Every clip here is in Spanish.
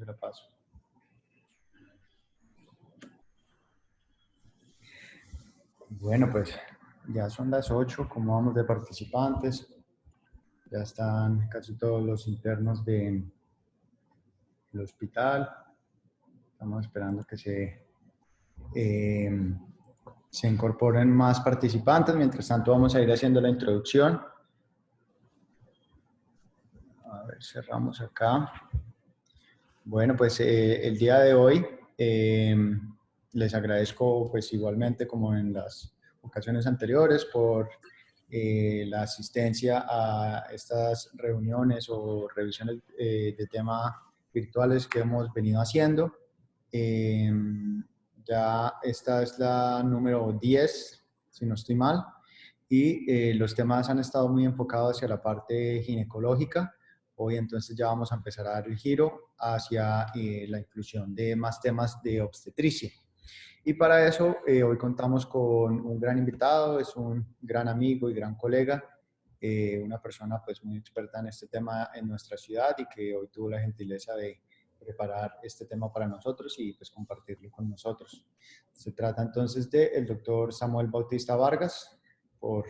se la paso. Bueno, pues ya son las 8, como vamos de participantes. Ya están casi todos los internos del hospital. Estamos esperando que se incorporen más participantes. Mientras tanto, vamos a ir haciendo la introducción. A ver, cerramos acá. Bueno, pues el día de hoy les agradezco pues igualmente como en las ocasiones anteriores por la asistencia a estas reuniones o revisiones de temas virtuales que hemos venido haciendo. Ya esta es la número 10, si no estoy mal, y los temas han estado muy enfocados hacia la parte ginecológica. Hoy entonces ya vamos a empezar a dar el giro hacia la inclusión de más temas de obstetricia. Y para eso hoy contamos con un gran invitado, es un gran amigo y gran colega, una persona pues muy experta en este tema en nuestra ciudad y que hoy tuvo la gentileza de preparar este tema para nosotros y pues compartirlo con nosotros. Se trata entonces del doctor Samuel Bautista Vargas, por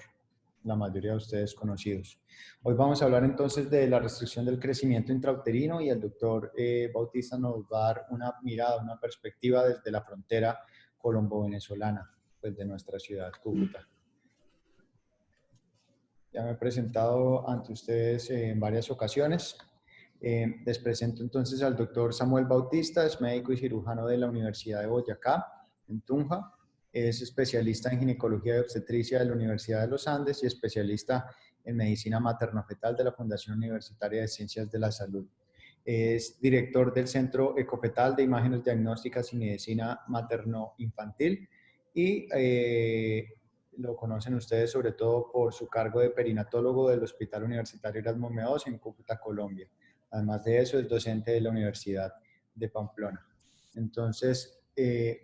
la mayoría de ustedes conocidos. Hoy vamos a hablar entonces de la restricción del crecimiento intrauterino y el doctor Bautista nos va a dar una mirada, una perspectiva desde la frontera colombo-venezolana, pues de nuestra ciudad, Cúcuta. Ya me he presentado ante ustedes en varias ocasiones. Les presento entonces al doctor Samuel Bautista, es médico y cirujano de la Universidad de Boyacá, en Tunja. Es especialista en ginecología y obstetricia de la Universidad de los Andes y especialista en medicina materno-fetal de la Fundación Universitaria de Ciencias de la Salud. Es director del Centro Ecofetal de Imágenes Diagnósticas y Medicina Materno-Infantil y lo conocen ustedes sobre todo por su cargo de perinatólogo del Hospital Universitario Erasmo Meoz en Cúcuta, Colombia. Además de eso, es docente de la Universidad de Pamplona. Entonces,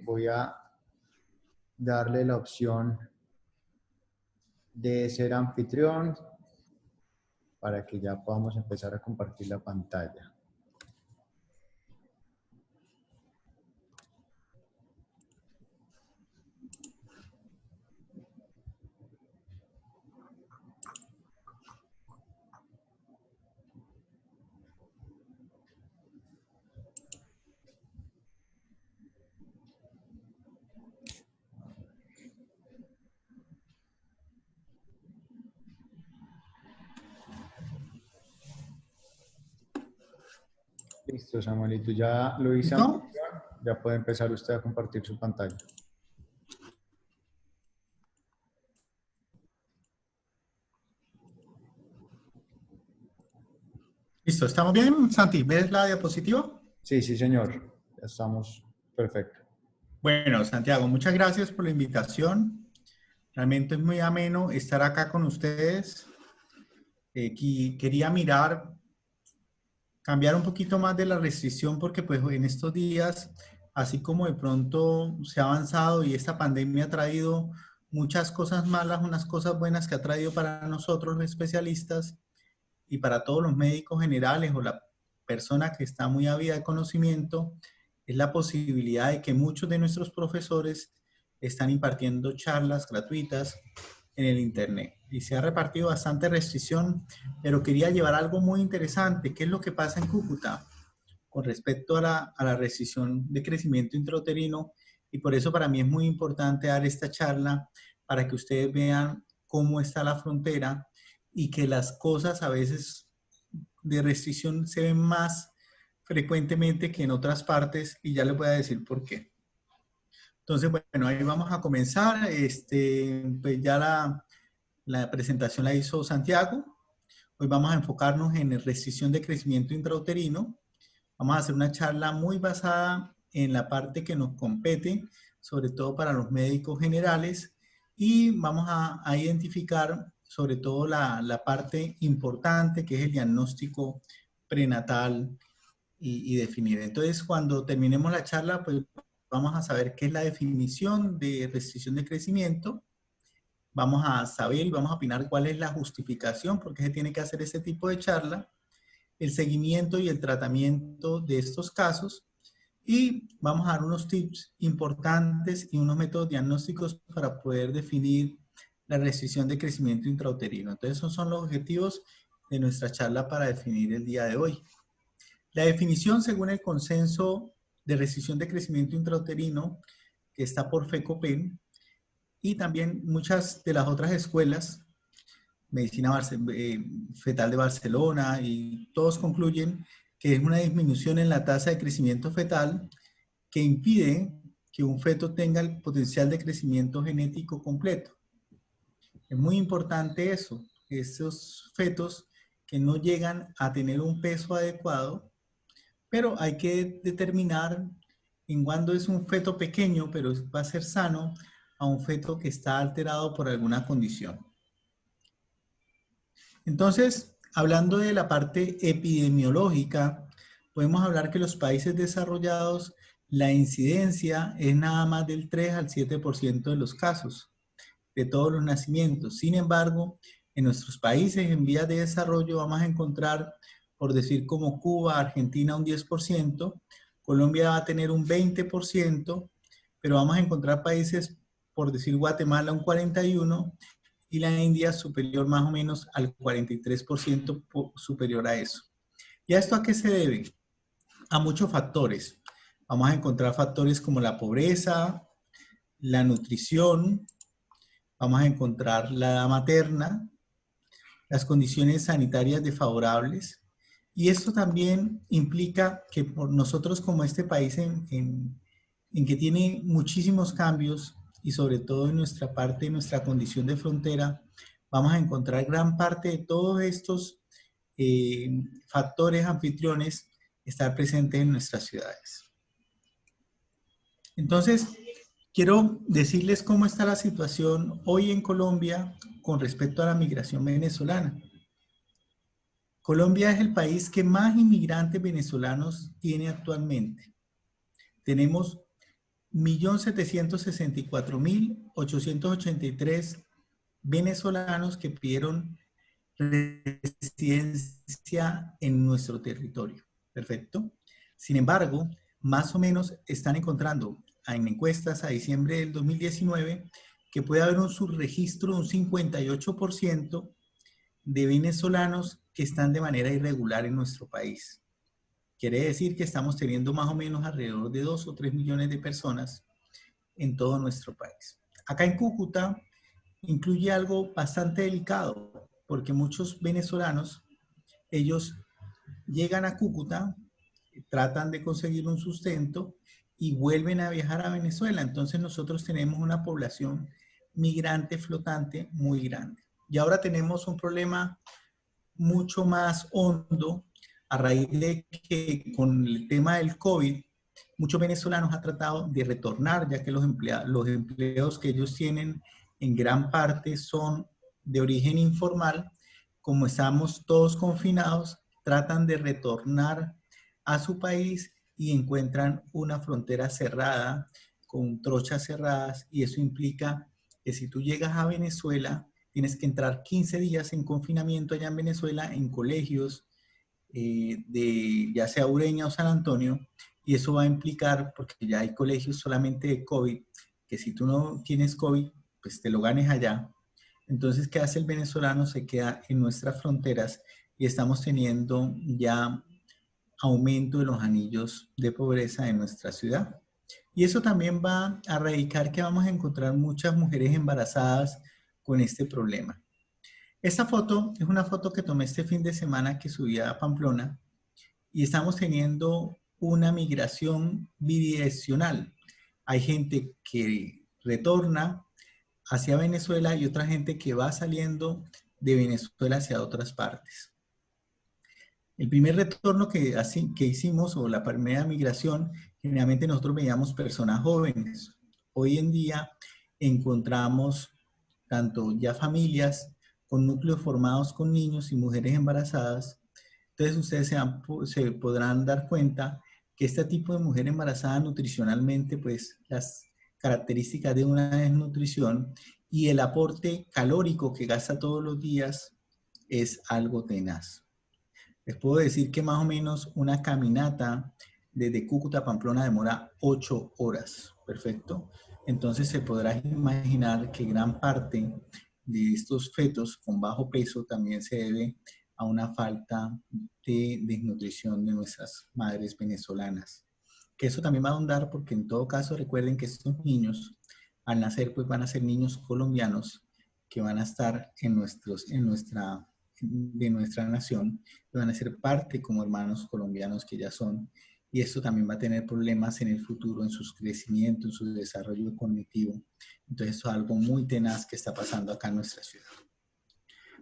voy a darle la opción de ser anfitrión para que ya podamos empezar a compartir la pantalla. Listo, Samuelito, ya lo hice anfitrión, ya puede empezar usted a compartir su pantalla. Listo, ¿estamos bien, Santi? ¿Ves la diapositiva? Sí, sí, señor. Ya estamos perfecto. Bueno, Santiago, muchas gracias por la invitación. Realmente es muy ameno estar acá con ustedes. Quería cambiar un poquito más de la restricción porque pues en estos días, así como de pronto se ha avanzado y esta pandemia ha traído muchas cosas malas, unas cosas buenas que ha traído para nosotros los especialistas y para todos los médicos generales o la persona que está muy ávida de conocimiento, es la posibilidad de que muchos de nuestros profesores están impartiendo charlas gratuitas en el Internet. Y se ha repartido bastante restricción, pero quería llevar algo muy interesante. ¿Qué es lo que pasa en Cúcuta con respecto a la restricción de crecimiento intrauterino? Y por eso para mí es muy importante dar esta charla para que ustedes vean cómo está la frontera y que las cosas a veces de restricción se ven más frecuentemente que en otras partes y ya les voy a decir por qué. Entonces, bueno, ahí vamos a comenzar. Pues ya la presentación la hizo Santiago. Hoy vamos a enfocarnos en restricción de crecimiento intrauterino. Vamos a hacer una charla muy basada en la parte que nos compete, sobre todo para los médicos generales, y vamos a identificar sobre todo la parte importante que es el diagnóstico prenatal y definir. Entonces, cuando terminemos la charla, pues vamos a saber qué es la definición de restricción de crecimiento. Vamos a saber y vamos a opinar cuál es la justificación, por qué se tiene que hacer ese tipo de charla. el seguimiento y el tratamiento de estos casos. Y vamos a dar unos tips importantes y unos métodos diagnósticos para poder definir la restricción de crecimiento intrauterino. Entonces, esos son los objetivos de nuestra charla para definir el día de hoy. La definición, según el consenso de restricción de crecimiento intrauterino, que está por FECOPEN, y también muchas de las otras escuelas, Medicina Fetal de Barcelona, y todos concluyen que es una disminución en la tasa de crecimiento fetal que impide que un feto tenga el potencial de crecimiento genético completo. Es muy importante eso, esos fetos que no llegan a tener un peso adecuado, pero hay que determinar en cuándo es un feto pequeño, pero va a ser sano, a un feto que está alterado por alguna condición. Entonces, hablando de la parte epidemiológica, podemos hablar que los países desarrollados, la incidencia es nada más del 3 al 7% de los casos de todos los nacimientos. Sin embargo, en nuestros países en vías de desarrollo vamos a encontrar, por decir como Cuba, Argentina un 10%, Colombia va a tener un 20%, pero vamos a encontrar países, por decir Guatemala un 41%, y la India superior más o menos al 43% superior a eso. ¿Y a esto a qué se debe? A muchos factores. Vamos a encontrar factores como la pobreza, la nutrición, vamos a encontrar la edad materna, las condiciones sanitarias desfavorables, y esto también implica que por nosotros como este país en que tiene muchísimos cambios, y sobre todo en nuestra parte, en nuestra condición de frontera, vamos a encontrar gran parte de todos estos factores anfitriones estar presentes en nuestras ciudades. Entonces, quiero decirles cómo está la situación hoy en Colombia con respecto a la migración venezolana. Colombia es el país que más inmigrantes venezolanos tiene actualmente. Tenemos 1.764.883 venezolanos que pidieron residencia en nuestro territorio. Perfecto. Sin embargo, más o menos están encontrando en encuestas a diciembre del 2019 que puede haber un subregistro de un 58% de venezolanos que están de manera irregular en nuestro país. Quiere decir que estamos teniendo más o menos alrededor de 2 o 3 millones de personas en todo nuestro país. Acá en Cúcuta incluye algo bastante delicado, porque muchos venezolanos, ellos llegan a Cúcuta, tratan de conseguir un sustento y vuelven a viajar a Venezuela. Entonces nosotros tenemos una población migrante flotante muy grande. Y ahora tenemos un problema mucho más hondo a raíz de que con el tema del COVID, muchos venezolanos han tratado de retornar, ya que los empleos que ellos tienen en gran parte son de origen informal. Como estamos todos confinados, tratan de retornar a su país y encuentran una frontera cerrada, con trochas cerradas, y eso implica que si tú llegas a Venezuela, tienes que entrar 15 días en confinamiento allá en Venezuela, en colegios de ya sea Ureña o San Antonio, y eso va a implicar, porque ya hay colegios solamente de COVID, que si tú no tienes COVID, pues te lo ganes allá. Entonces, ¿qué hace el venezolano? Se queda en nuestras fronteras y estamos teniendo ya aumento de los anillos de pobreza en nuestra ciudad. Y eso también va a radicar que vamos a encontrar muchas mujeres embarazadas con este problema. Esta foto es una foto que tomé este fin de semana que subí a Pamplona, y estamos teniendo una migración bidireccional. Hay gente que retorna hacia Venezuela y otra gente que va saliendo de Venezuela hacia otras partes. El primer retorno que hicimos, o la primera migración, generalmente nosotros veíamos personas jóvenes. Hoy en día encontramos tanto ya familias con núcleos formados con niños y mujeres embarazadas. Entonces ustedes se podrán dar cuenta que este tipo de mujer embarazada nutricionalmente, pues las características de una desnutrición y el aporte calórico que gasta todos los días es algo tenaz. Les puedo decir que más o menos una caminata desde Cúcuta a Pamplona demora 8 horas. Perfecto. Entonces se podrá imaginar que gran parte de estos fetos con bajo peso también se debe a una falta de desnutrición de nuestras madres venezolanas. Que eso también va a ahondar porque en todo caso recuerden que estos niños al nacer pues van a ser niños colombianos que van a estar de nuestra nación, y van a ser parte como hermanos colombianos que ya son, y esto también va a tener problemas en el futuro, en su crecimiento, en su desarrollo cognitivo. Entonces, esto es algo muy tenaz que está pasando acá en nuestra ciudad.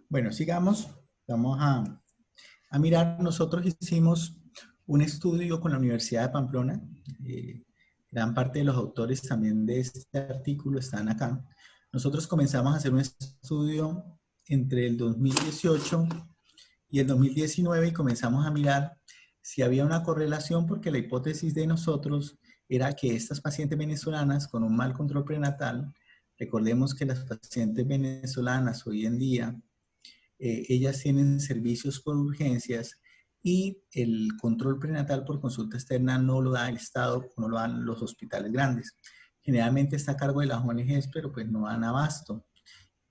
Bueno, sigamos. Vamos a mirar. Nosotros hicimos un estudio con la Universidad de Pamplona. Gran parte de los autores también de este artículo están acá. Nosotros comenzamos a hacer un estudio entre el 2018 y el 2019 y comenzamos a mirar si había una correlación, porque la hipótesis de nosotros era que estas pacientes venezolanas con un mal control prenatal, recordemos que las pacientes venezolanas hoy en día, ellas tienen servicios por urgencias y el control prenatal por consulta externa no lo da el Estado, no lo dan los hospitales grandes. Generalmente está a cargo de las ONGs, pero pues no dan abasto.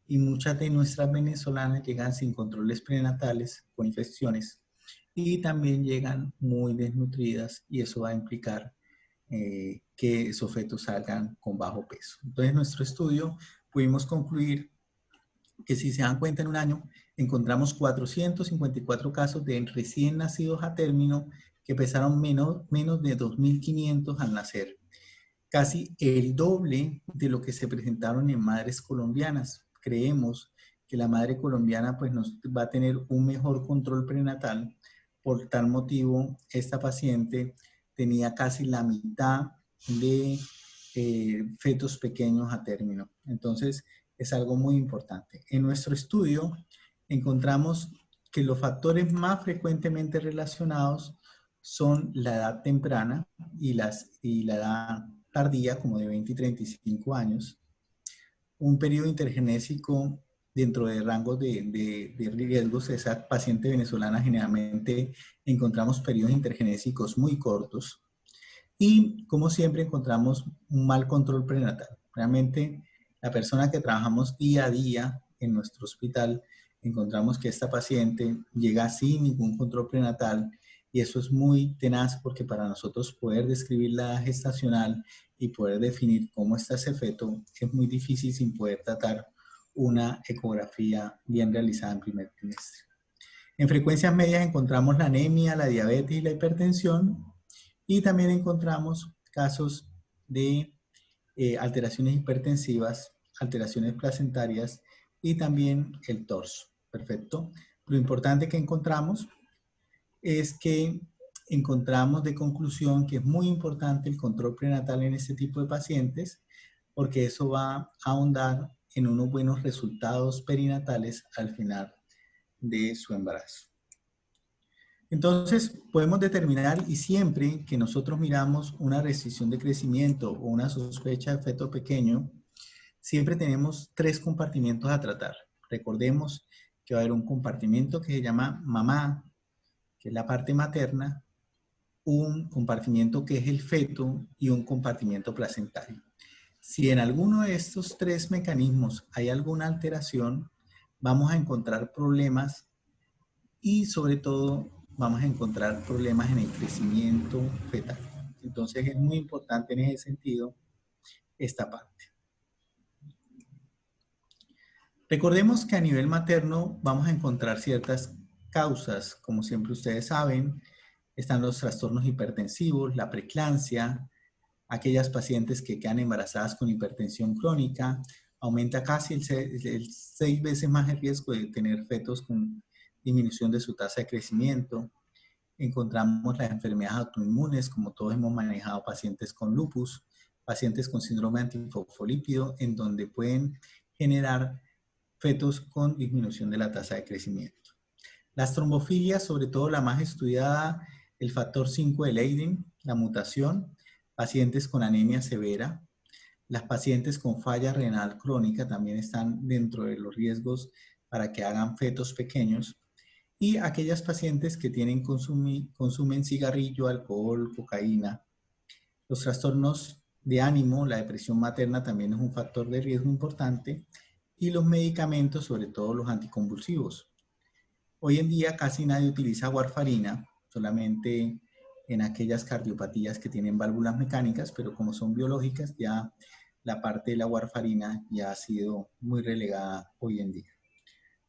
Y muchas de nuestras venezolanas llegan sin controles prenatales, con infecciones, y también llegan muy desnutridas y eso va a implicar que esos fetos salgan con bajo peso. Entonces, en nuestro estudio pudimos concluir que si se dan cuenta en un año, encontramos 454 casos de recién nacidos a término que pesaron menos de 2.500 al nacer. Casi el doble de lo que se presentaron en madres colombianas. Creemos que la madre colombiana pues nos va a tener un mejor control prenatal. Por tal motivo, esta paciente tenía casi la mitad de fetos pequeños a término. Entonces, es algo muy importante. En nuestro estudio encontramos que los factores más frecuentemente relacionados son la edad temprana y la edad tardía, como de 20 y 35 años, un periodo intergenésico dentro de rangos de riesgos. Esa paciente venezolana generalmente encontramos periodos intergenésicos muy cortos y, como siempre, encontramos un mal control prenatal. Realmente, la persona que trabajamos día a día en nuestro hospital, encontramos que esta paciente llega sin ningún control prenatal y eso es muy tenaz porque para nosotros poder describir la edad gestacional y poder definir cómo está ese feto es muy difícil sin poder tratar una ecografía bien realizada en primer trimestre. En frecuencias medias encontramos la anemia, la diabetes y la hipertensión y también encontramos casos de alteraciones hipertensivas, alteraciones placentarias y también el torso. Perfecto. Lo importante que encontramos es que encontramos de conclusión que es muy importante el control prenatal en este tipo de pacientes porque eso va a ahondar en unos buenos resultados perinatales al final de su embarazo. Entonces, podemos determinar, y siempre que nosotros miramos una restricción de crecimiento o una sospecha de feto pequeño, siempre tenemos 3 compartimentos a tratar. Recordemos que va a haber un compartimento que se llama mamá, que es la parte materna, un compartimiento que es el feto y un compartimiento placentario. Si en alguno de estos 3 mecanismos hay alguna alteración, vamos a encontrar problemas y sobre todo vamos a encontrar problemas en el crecimiento fetal. Entonces es muy importante en ese sentido esta parte. Recordemos que a nivel materno vamos a encontrar ciertas causas, como siempre ustedes saben, están los trastornos hipertensivos, la preeclampsia, aquellas pacientes que quedan embarazadas con hipertensión crónica, aumenta casi el 6 veces más el riesgo de tener fetos con disminución de su tasa de crecimiento. Encontramos las enfermedades autoinmunes, como todos hemos manejado, pacientes con lupus, pacientes con síndrome antifosfolípido, en donde pueden generar fetos con disminución de la tasa de crecimiento. Las trombofilias, sobre todo la más estudiada, el factor 5 de Leiden, la mutación, pacientes con anemia severa, las pacientes con falla renal crónica también están dentro de los riesgos para que hagan fetos pequeños. y aquellas pacientes que consumen cigarrillo, alcohol, cocaína. Los trastornos de ánimo, la depresión materna también es un factor de riesgo importante, y los medicamentos, sobre todo los anticonvulsivos. Hoy en día casi nadie utiliza warfarina, solamente en aquellas cardiopatías que tienen válvulas mecánicas, pero como son biológicas, ya la parte de la warfarina ya ha sido muy relegada hoy en día.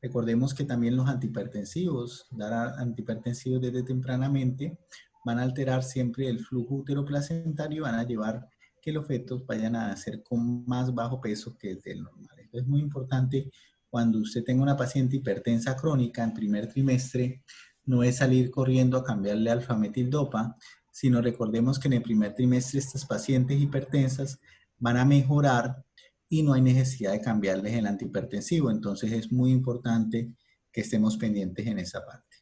Recordemos que también los antihipertensivos, dar antihipertensivos desde tempranamente, van a alterar siempre el flujo uteroplacentario y van a llevar que los fetos vayan a nacer con más bajo peso que el del normal. Entonces es muy importante cuando usted tenga una paciente hipertensa crónica en primer trimestre, no es salir corriendo a cambiarle alfametildopa, sino recordemos que en el primer trimestre estas pacientes hipertensas van a mejorar y no hay necesidad de cambiarles el antihipertensivo. Entonces es muy importante que estemos pendientes en esa parte.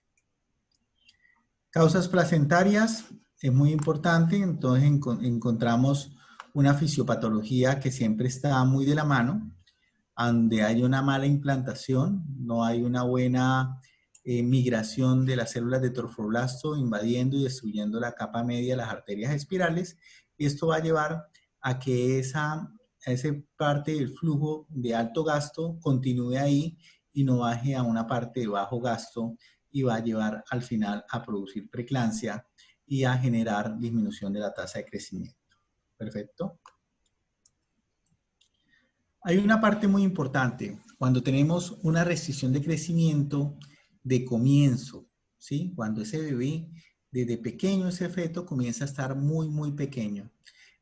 Causas placentarias es muy importante, entonces encontramos una fisiopatología que siempre está muy de la mano, donde hay una mala implantación, no hay una buena migración de las células de trofoblast invadiendo y destruyendo la capa media de las arterias espirales, y esto va a llevar a que esa parte del flujo de alto gasto continúe ahí y no baje a una parte de bajo gasto, y va a llevar al final a producir preeclampsia y a generar disminución de la tasa de crecimiento. Perfecto. Hay una parte muy importante cuando tenemos una restricción de crecimiento de comienzo, ¿sí? Cuando ese bebé, desde pequeño, ese feto comienza a estar muy pequeño.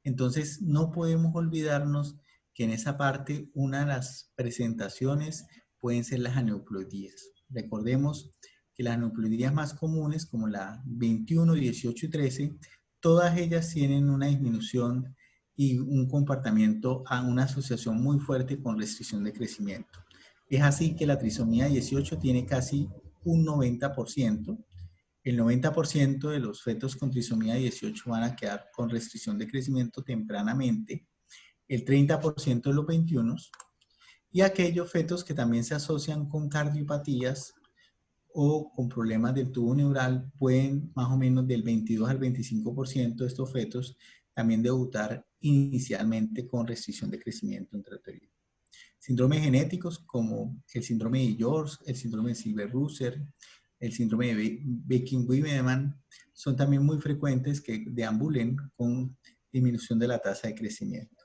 Entonces, no podemos olvidarnos que en esa parte una de las presentaciones pueden ser las aneuploidías. Recordemos que las aneuploidías más comunes, como la 21, 18 y 13, todas ellas tienen una disminución y un comportamiento a una asociación muy fuerte con restricción de crecimiento. Es así que la trisomía 18 tiene casi un 90%. El 90% de los fetos con trisomía 18 van a quedar con restricción de crecimiento tempranamente, el 30% de los 21, y aquellos fetos que también se asocian con cardiopatías o con problemas del tubo neural pueden más o menos del 22 al 25% de estos fetos también debutar inicialmente con restricción de crecimiento intrauterino. Síndromes genéticos como el síndrome de George, el síndrome de Silver-Russell, el síndrome de Beckin-Wiedemann son también muy frecuentes que deambulen con disminución de la tasa de crecimiento.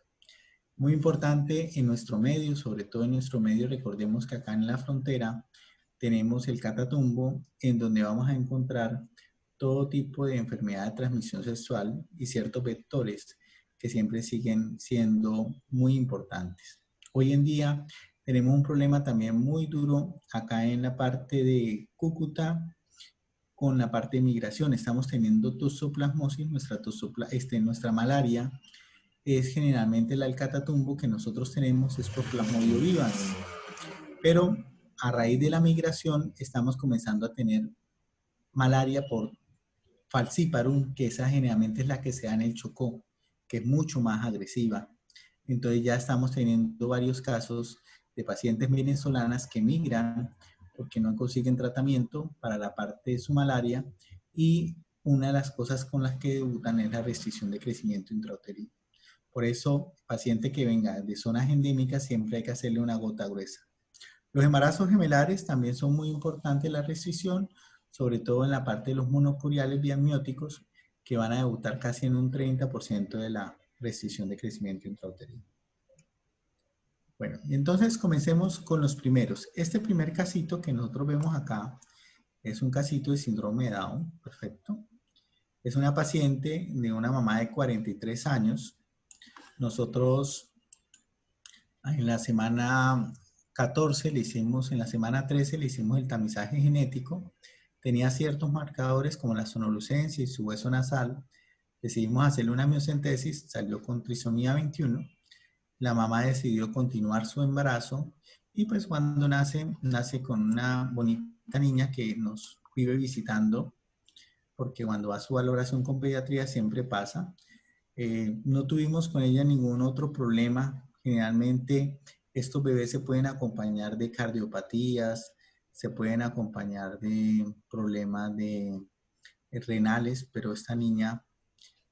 Muy importante en nuestro medio, sobre todo en nuestro medio, recordemos que acá en la frontera tenemos el Catatumbo, en donde vamos a encontrar todo tipo de enfermedad de transmisión sexual y ciertos vectores que siempre siguen siendo muy importantes. Hoy en día tenemos un problema también muy duro acá en la parte de Cúcuta con la parte de migración. Estamos teniendo toxoplasmosis, nuestra malaria es generalmente el Catatumbo que nosotros tenemos es por Plasmodium vivax, pero a raíz de la migración estamos comenzando a tener malaria por falciparum, que esa generalmente es la que se da en el Chocó, que es mucho más agresiva. Entonces ya estamos teniendo varios casos de pacientes venezolanas que migran porque no consiguen tratamiento para la parte de su malaria, y una de las cosas con las que debutan es la restricción de crecimiento intrauterino. Por eso, paciente que venga de zonas endémicas siempre hay que hacerle una gota gruesa. Los embarazos gemelares también son muy importantes la restricción, sobre todo en la parte de los monocoriales biamnióticos, que van a debutar casi en un 30% de la restricción de crecimiento intrauterino. Bueno, y entonces comencemos con los primeros. Este primer casito que nosotros vemos acá es un casito de síndrome de Down, perfecto. Es una paciente de una mamá de 43 años. Nosotros en la semana 14 en la semana 13 le hicimos el tamizaje genético. Tenía ciertos marcadores como la sonolucencia y su hueso nasal. Decidimos hacerle una miocentesis, salió con trisomía 21. La mamá decidió continuar su embarazo y pues cuando nace con una bonita niña que nos vive visitando, porque cuando va a su valoración con pediatría siempre pasa. No tuvimos con ella ningún otro problema. Generalmente estos bebés se pueden acompañar de cardiopatías, se pueden acompañar de problemas de renales, pero esta niña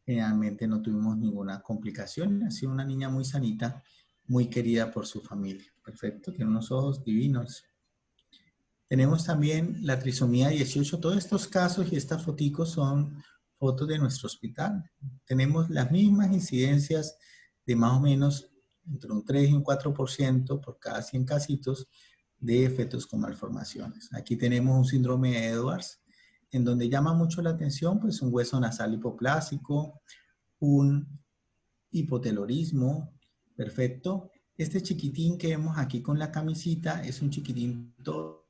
generalmente no tuvimos ninguna complicación. Ha sido una niña muy sanita, muy querida por su familia. Perfecto, tiene unos ojos divinos. Tenemos también la trisomía 18. Todos estos casos y estas fotos son fotos de nuestro hospital. Tenemos las mismas incidencias de más o menos entre un 3 y un 4% por cada 100 casitos de fetos con malformaciones. Aquí tenemos un síndrome de Edwards, en donde llama mucho la atención pues un hueso nasal hipoplásico, un hipotelorismo, perfecto. Este chiquitín que vemos aquí con la camisita es un chiquitín todo,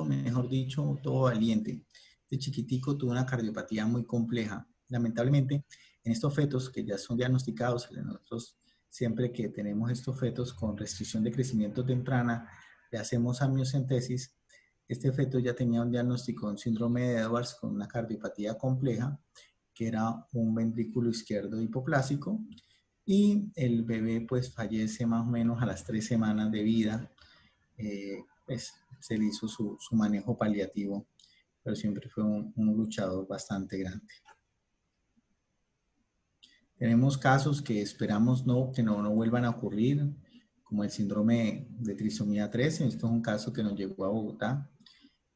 mejor dicho, todo valiente. Este chiquitico tuvo una cardiopatía muy compleja. Lamentablemente, en estos fetos que ya son diagnosticados, nosotros siempre que tenemos estos fetos con restricción de crecimiento temprana, le hacemos amniocentesis. Este feto ya tenía un diagnóstico de un síndrome de Edwards con una cardiopatía compleja, que era un ventrículo izquierdo hipoplásico, y el bebé pues fallece más o menos a las 3 semanas de vida. Pues se le hizo su manejo paliativo, pero siempre fue un luchador bastante grande. Tenemos casos que esperamos que no vuelvan a ocurrir, como el síndrome de trisomía 13. Esto es un caso que nos llegó a Bogotá,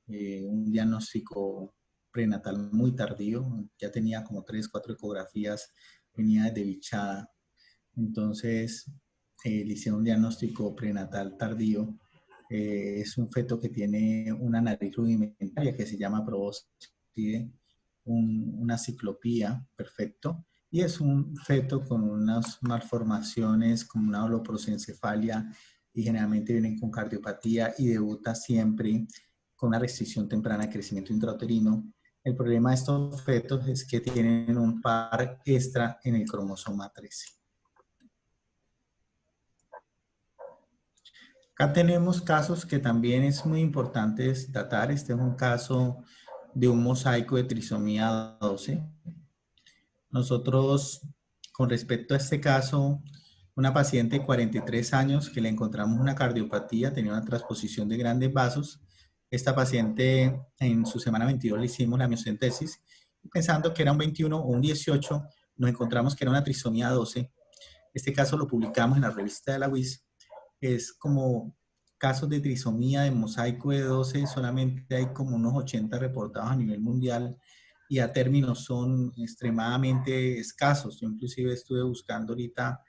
un diagnóstico prenatal muy tardío, ya tenía como 3, 4 ecografías, venía desde bichada. Entonces, le hicieron un diagnóstico prenatal tardío. Es un feto que tiene una nariz rudimentaria que se llama probóscide, una ciclopía, perfecto. Y es un feto con unas malformaciones, como una holoprosencefalia, y generalmente vienen con cardiopatía y debuta siempre con una restricción temprana de crecimiento intrauterino. El problema de estos fetos es que tienen un par extra en el cromosoma 13. Acá tenemos casos que también es muy importante datar. Este es un caso de un mosaico de trisomía 12. Nosotros, con respecto a este caso, una paciente de 43 años que le encontramos una cardiopatía, tenía una transposición de grandes vasos. Esta paciente en su semana 22 le hicimos la amniocentesis, pensando que era un 21 o un 18, nos encontramos que era una trisomía 12. Este caso lo publicamos en la revista de la UIS. Es como casos de trisomía de mosaico de 12, solamente hay como unos 80 reportados a nivel mundial, y a términos son extremadamente escasos. Yo inclusive estuve buscando ahorita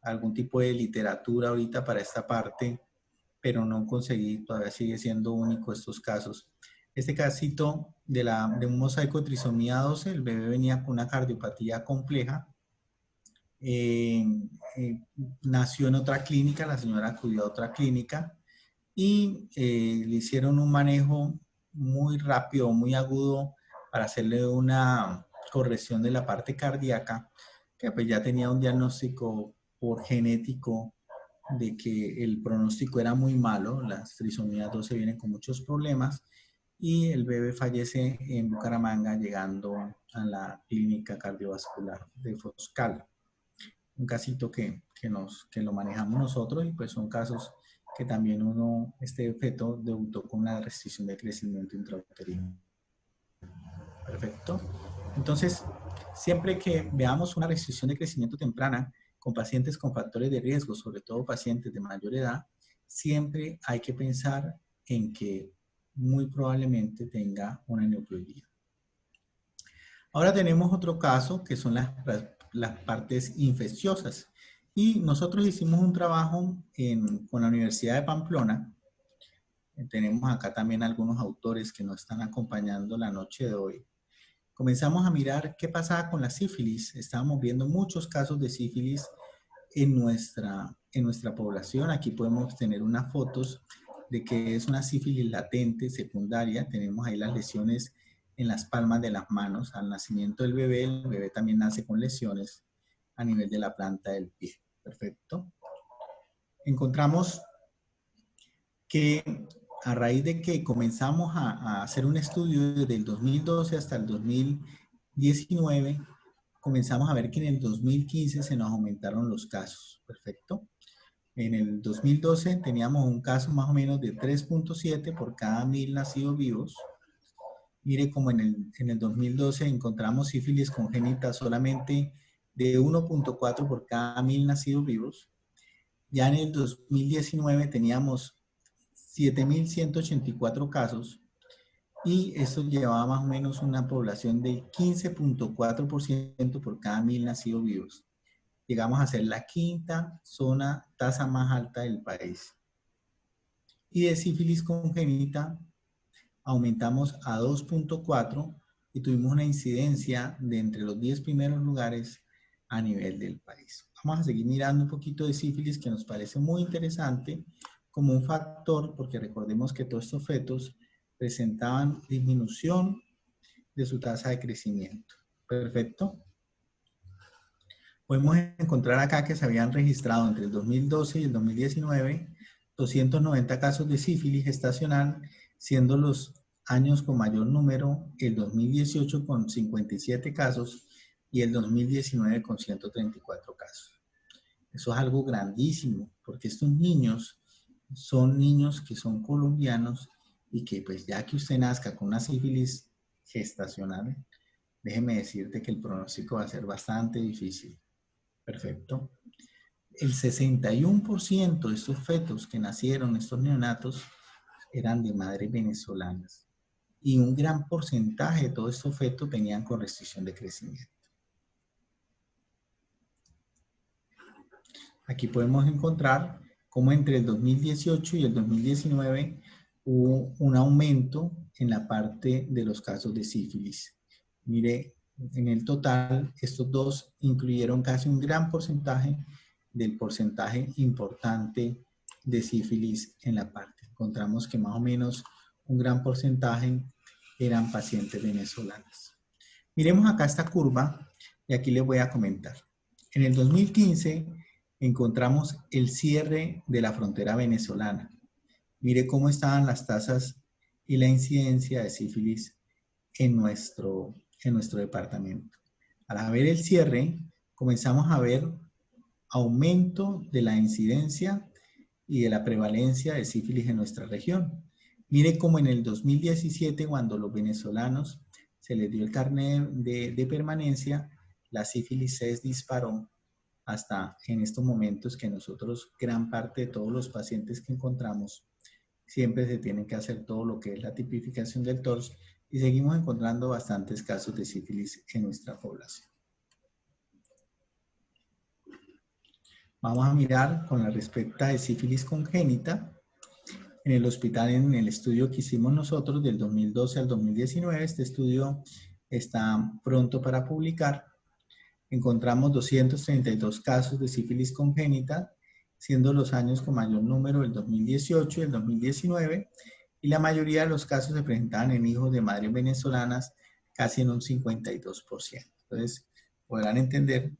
algún tipo de literatura ahorita para esta parte, pero no conseguí, todavía sigue siendo único estos casos. Este casito de un mosaico de trisomía 12, el bebé venía con una cardiopatía compleja. Eh, Nació en otra clínica, la señora acudió a otra clínica y le hicieron un manejo muy rápido, muy agudo, para hacerle una corrección de la parte cardíaca, que pues ya tenía un diagnóstico por genético de que el pronóstico era muy malo. Las trisomías 12 vienen con muchos problemas, y el bebé fallece en Bucaramanga llegando a la clínica cardiovascular de Foscal. Un casito que lo manejamos nosotros, y pues son casos que también este feto debutó con una restricción de crecimiento intrauterino. Perfecto. Entonces, siempre que veamos una restricción de crecimiento temprana con pacientes con factores de riesgo, sobre todo pacientes de mayor edad, siempre hay que pensar en que muy probablemente tenga una neoploidía. Ahora tenemos otro caso que son las partes infecciosas. Y nosotros hicimos un trabajo con la Universidad de Pamplona. Tenemos acá también algunos autores que nos están acompañando la noche de hoy. Comenzamos a mirar qué pasaba con la sífilis. Estábamos viendo muchos casos de sífilis en nuestra población. Aquí podemos tener unas fotos de que es una sífilis latente, secundaria. Tenemos ahí las lesiones en las palmas de las manos. Al nacimiento del bebé, el bebé también nace con lesiones a nivel de la planta del pie. Perfecto. Encontramos que a raíz de que comenzamos a hacer un estudio desde el 2012 hasta el 2019, comenzamos a ver que en el 2015 se nos aumentaron los casos. Perfecto. En el 2012 teníamos un caso más o menos de 3.7 por cada 1000 nacidos vivos. Mire como en el 2012 encontramos sífilis congénita solamente de 1.4 por cada 1000 nacidos vivos. Ya en el 2019 teníamos 7.184 casos y esto llevaba más o menos una población del 15.4% por cada 1000 nacidos vivos. Llegamos a ser la quinta tasa más alta del país. Y de sífilis congénita aumentamos a 2.4 y tuvimos una incidencia de entre los 10 primeros lugares a nivel del país. Vamos a seguir mirando un poquito de sífilis que nos parece muy interesante como un factor, porque recordemos que todos estos fetos presentaban disminución de su tasa de crecimiento. Perfecto. Podemos encontrar acá que se habían registrado entre el 2012 y el 2019 290 casos de sífilis gestacional, siendo los años con mayor número el 2018 con 57 casos y el 2019 con 134 casos. Eso es algo grandísimo, porque estos niños son niños que son colombianos y que pues ya que usted nazca con una sífilis gestacional, déjeme decirte que el pronóstico va a ser bastante difícil. Perfecto. El 61% de estos fetos que nacieron, estos neonatos, eran de madres venezolanas. Y un gran porcentaje de todos estos fetos venían con restricción de crecimiento. Aquí podemos encontrar cómo entre el 2018 y el 2019 hubo un aumento en la parte de los casos de sífilis. Mire, en el total, estos dos incluyeron casi un gran porcentaje del porcentaje importante de sífilis en la parte. Encontramos que más o menos un gran porcentaje eran pacientes venezolanas. Miremos acá esta curva y aquí les voy a comentar. En el 2015 encontramos el cierre de la frontera venezolana. Mire cómo estaban las tasas y la incidencia de sífilis en nuestro departamento. Al haber el cierre, comenzamos a ver aumento de la incidencia y de la prevalencia de sífilis en nuestra región. Mire cómo en el 2017, cuando los venezolanos se les dio el carnet de permanencia, la sífilis se disparó hasta en estos momentos que nosotros, gran parte de todos los pacientes que encontramos, siempre se tienen que hacer todo lo que es la tipificación del TORS y seguimos encontrando bastantes casos de sífilis en nuestra población. Vamos a mirar con la respecto de sífilis congénita. En el hospital, en el estudio que hicimos nosotros del 2012 al 2019, este estudio está pronto para publicar. Encontramos 232 casos de sífilis congénita, siendo los años con mayor número el 2018 y el 2019, y la mayoría de los casos se presentaban en hijos de madres venezolanas, casi en un 52%. Entonces, podrán entender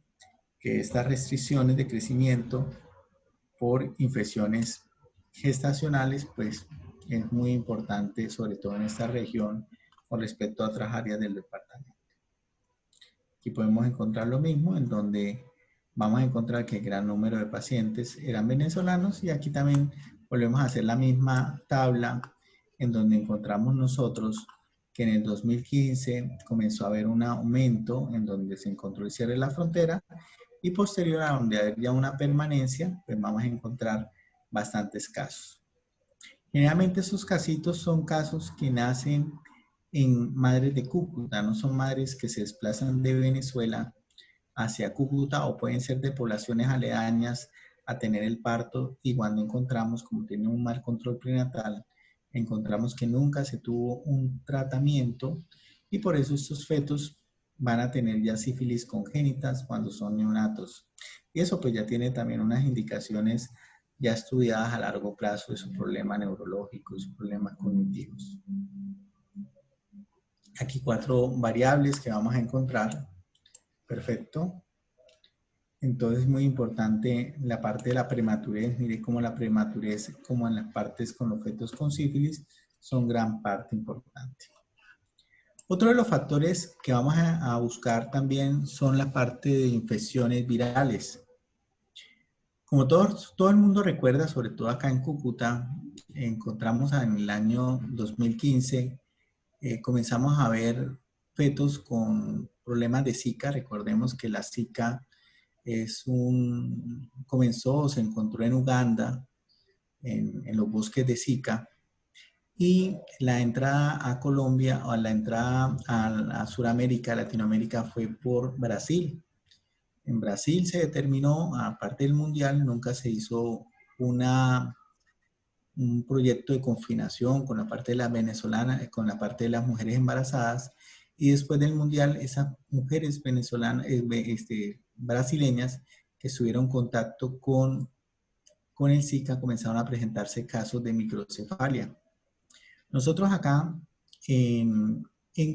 que estas restricciones de crecimiento por infecciones gestacionales, pues es muy importante, sobre todo en esta región, con respecto a otras áreas del departamento. Aquí podemos encontrar lo mismo, en donde vamos a encontrar que el gran número de pacientes eran venezolanos, y aquí también volvemos a hacer la misma tabla, en donde encontramos nosotros que en el 2015 comenzó a haber un aumento en donde se encontró el cierre de la frontera, y posterior a donde había una permanencia, pues vamos a encontrar bastantes casos. Generalmente esos casitos son casos que nacen en madres de Cúcuta, no son madres que se desplazan de Venezuela hacia Cúcuta, o pueden ser de poblaciones aledañas a tener el parto, y cuando encontramos, como tienen un mal control prenatal, encontramos que nunca se tuvo un tratamiento, y por eso estos fetos van a tener ya sífilis congénitas cuando son neonatos. Y eso pues ya tiene también unas indicaciones ya estudiadas a largo plazo de su problema neurológico y sus problemas cognitivos. Aquí 4 variables que vamos a encontrar. Perfecto. Entonces, muy importante la parte de la prematurez. Mire cómo la prematurez, como en las partes con los fetos con sífilis, son gran parte importante. Otro de los factores que vamos a buscar también son la parte de infecciones virales. Como todo el mundo recuerda, sobre todo acá en Cúcuta, encontramos en el año 2015, comenzamos a ver fetos con problemas de Zika. Recordemos que la Zika comenzó o se encontró en Uganda, en los bosques de Zika, y la entrada a Colombia o la entrada a Sudamérica, Latinoamérica, fue por Brasil. En Brasil se determinó, aparte del mundial, nunca se hizo un proyecto de confinación con la parte de las venezolanas, con la parte de las mujeres embarazadas, y después del mundial, esas mujeres venezolanas, brasileñas, que estuvieron en contacto con el Zika, comenzaron a presentarse casos de microcefalia. Nosotros acá en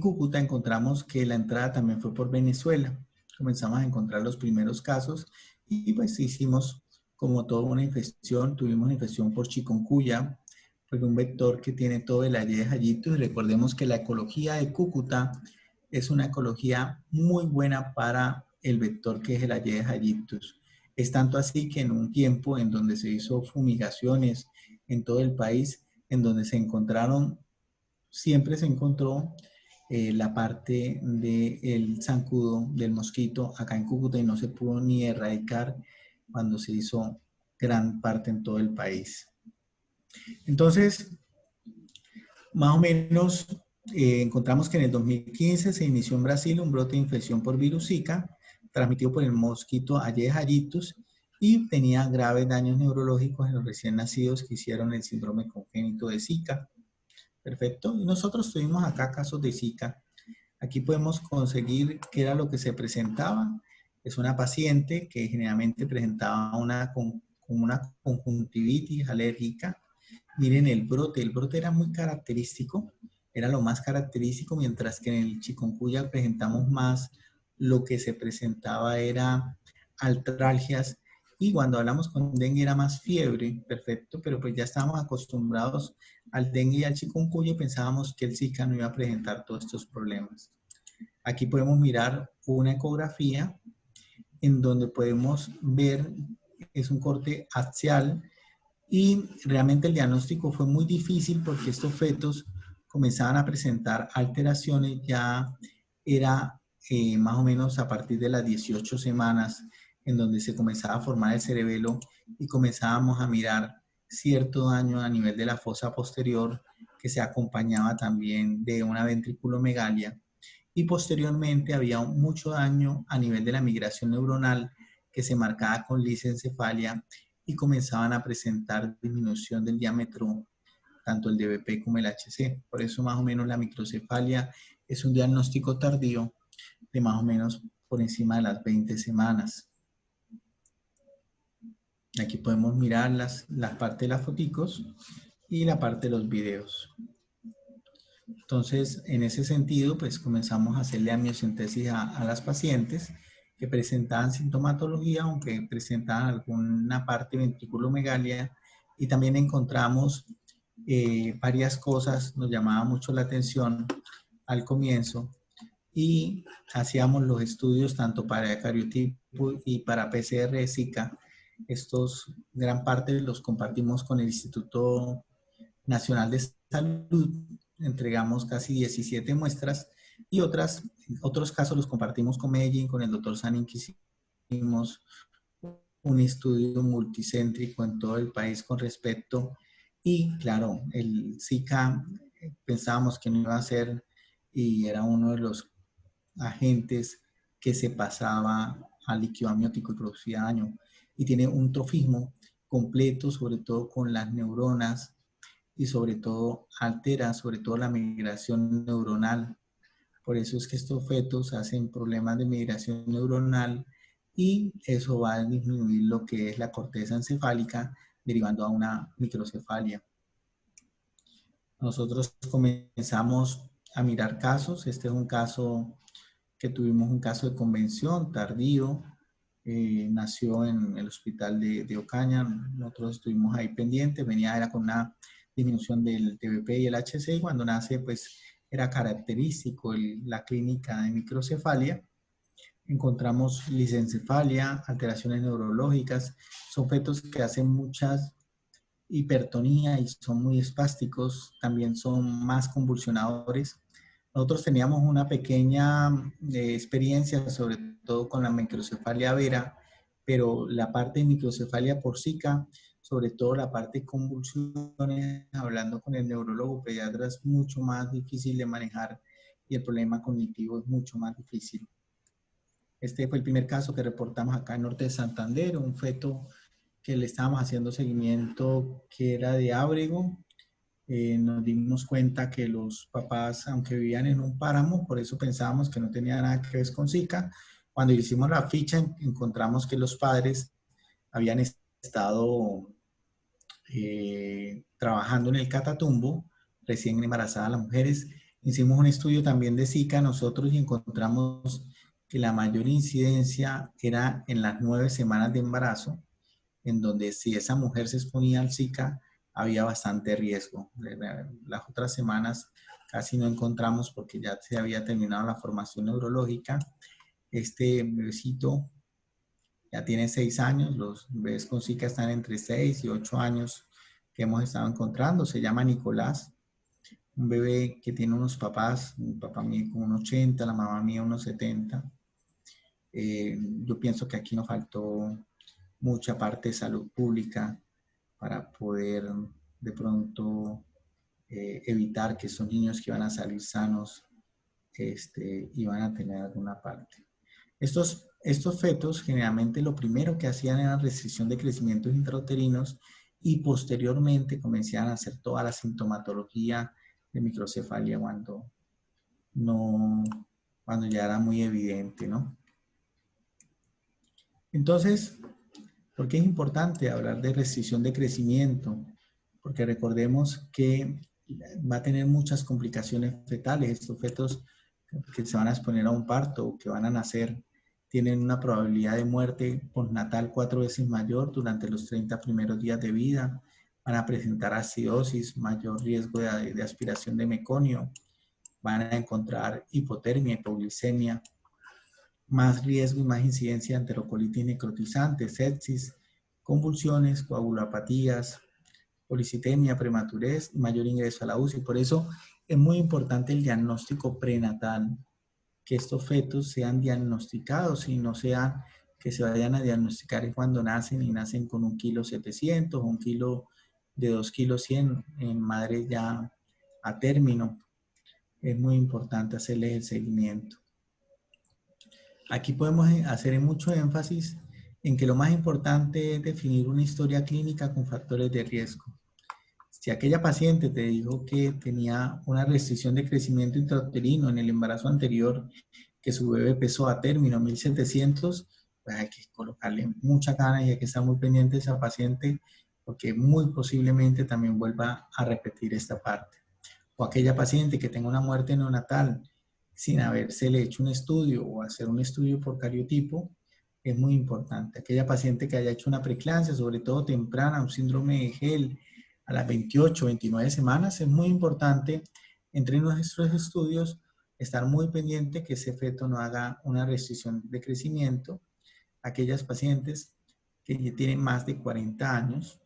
Cúcuta encontramos que la entrada también fue por Venezuela. Comenzamos a encontrar los primeros casos y pues hicimos como toda una infección. Tuvimos una infección por chikungunya, fue un vector que tiene todo el Aedes aegypti. Recordemos que la ecología de Cúcuta es una ecología muy buena para el vector que es el Aedes aegypti. Es tanto así que en un tiempo en donde se hizo fumigaciones en todo el país, en donde siempre se encontró la parte del zancudo, del mosquito, acá en Cúcuta, y no se pudo ni erradicar cuando se hizo gran parte en todo el país. Entonces, más o menos, encontramos que en el 2015 se inició en Brasil un brote de infección por virus Zika, transmitido por el mosquito Aedes aegypti, y tenía graves daños neurológicos en los recién nacidos que hicieron el síndrome congénito de Zika. Perfecto. Y nosotros tuvimos acá casos de Zika. Aquí podemos conseguir qué era lo que se presentaba. Es una paciente que generalmente presentaba una conjuntivitis alérgica. Miren el brote era muy característico, era lo más característico, mientras que en el chikungunya presentamos más, lo que se presentaba era artralgias, y cuando hablamos con dengue era más fiebre, perfecto, pero pues ya estábamos acostumbrados al dengue y al chikungunya y pensábamos que el Zika no iba a presentar todos estos problemas. Aquí podemos mirar una ecografía en donde podemos ver, es un corte axial, y realmente el diagnóstico fue muy difícil porque estos fetos comenzaban a presentar alteraciones, ya era más o menos a partir de las 18 semanas, en donde se comenzaba a formar el cerebelo y comenzábamos a mirar cierto daño a nivel de la fosa posterior, que se acompañaba también de una ventriculomegalia, y posteriormente había mucho daño a nivel de la migración neuronal, que se marcaba con lisencefalia, y comenzaban a presentar disminución del diámetro, tanto el DBP como el HC. Por eso más o menos la microcefalia es un diagnóstico tardío de más o menos por encima de las 20 semanas. Aquí podemos mirar la parte de las foticos y la parte de los videos. Entonces, en ese sentido, pues comenzamos a hacerle amniocentesis a las pacientes que presentaban sintomatología, aunque presentaban alguna parte de ventriculomegalia, y también encontramos varias cosas, nos llamaba mucho la atención al comienzo, y hacíamos los estudios tanto para eucariotipo y para PCR Zika. Estos, gran parte los compartimos con el Instituto Nacional de Salud, entregamos casi 17 muestras, y otros casos los compartimos con Medellín, con el doctor Sanin, que hicimos un estudio multicéntrico en todo el país con respecto, y claro, el Zika pensábamos que no iba a ser, y era uno de los agentes que se pasaba al líquido amniótico y producía daño, y tiene un trofismo completo, sobre todo con las neuronas, y sobre todo altera sobre todo la migración neuronal. Por eso es que estos fetos hacen problemas de migración neuronal, y eso va a disminuir lo que es la corteza encefálica, derivando a una microcefalia. Nosotros comenzamos a mirar casos. Este es un caso que tuvimos, un caso de convención tardío. Nació en el hospital de Ocaña. Nosotros estuvimos ahí pendientes. Era con una disminución del TBP y el HC, y cuando nace, pues era característico la clínica de microcefalia. encontramos lisencefalia, alteraciones neurológicas, son fetos que hacen muchas hipertonía y son muy espásticos, también son más convulsionadores. Nosotros teníamos una pequeña experiencia, sobre todo con la microcefalia vera, pero la parte de microcefalia porcica, sobre todo la parte de convulsiones, hablando con el neurólogo pediatra, es mucho más difícil de manejar y el problema cognitivo es mucho más difícil. Este fue el primer caso que reportamos acá en Norte de Santander, un feto que le estábamos haciendo seguimiento que era de Ábrego. Nos dimos cuenta que los papás, aunque vivían en un páramo, por eso pensábamos que no tenía nada que ver con Zika. Cuando hicimos la ficha, encontramos que los padres habían estado trabajando en el Catatumbo, recién embarazadas las mujeres. Hicimos un estudio también de Zika nosotros y encontramos que la mayor incidencia era en las 9 semanas de embarazo, en donde si esa mujer se exponía al Zika, había bastante riesgo. Las otras semanas casi no encontramos porque ya se había terminado la formación neurológica. Este bebecito ya tiene 6 años, los bebés con Zika están entre 6 y 8 años que hemos estado encontrando. Se llama Nicolás, un bebé que tiene unos papás, mi papá mide como 1,80, la mamá mía unos 70. Yo pienso que aquí nos faltó mucha parte de salud pública para poder de pronto evitar que esos niños que van a salir sanos iban a tener alguna parte. Estos fetos generalmente lo primero que hacían era restricción de crecimientos intrauterinos y posteriormente comenzaban a hacer toda la sintomatología de microcefalia cuando ya era muy evidente, ¿no? Entonces, ¿por qué es importante hablar de restricción de crecimiento? Porque recordemos que va a tener muchas complicaciones fetales. Estos fetos que se van a exponer a un parto o que van a nacer tienen una probabilidad de muerte postnatal 4 veces mayor durante los 30 primeros días de vida. Van a presentar acidosis, mayor riesgo de aspiración de meconio. Van a encontrar hipotermia, hipoglicemia, más riesgo y más incidencia de enterocolitis necrotizante, sepsis, convulsiones, coagulopatías, policitemia, prematurez y mayor ingreso a la UCI. Por eso es muy importante el diagnóstico prenatal, que estos fetos sean diagnosticados y no sean que se vayan a diagnosticar cuando nacen y nacen con 1,7 kg o 1 kg de 2,1 kg en madres ya a término. Es muy importante hacerles el seguimiento. Aquí podemos hacer mucho énfasis en que lo más importante es definir una historia clínica con factores de riesgo. Si aquella paciente te dijo que tenía una restricción de crecimiento intrauterino en el embarazo anterior, que su bebé pesó a término 1,700, pues hay que colocarle mucha ganas y hay que estar muy pendiente de esa paciente porque muy posiblemente también vuelva a repetir esta parte. O aquella paciente que tenga una muerte neonatal sin habérsele hecho un estudio o hacer un estudio por cariotipo, es muy importante. Aquella paciente que haya hecho una preeclampsia, sobre todo temprana, un síndrome de Gel, a las 28, 29 semanas, es muy importante entre nuestros estudios estar muy pendiente que ese feto no haga una restricción de crecimiento. Aquellas pacientes que ya tienen más de 40 años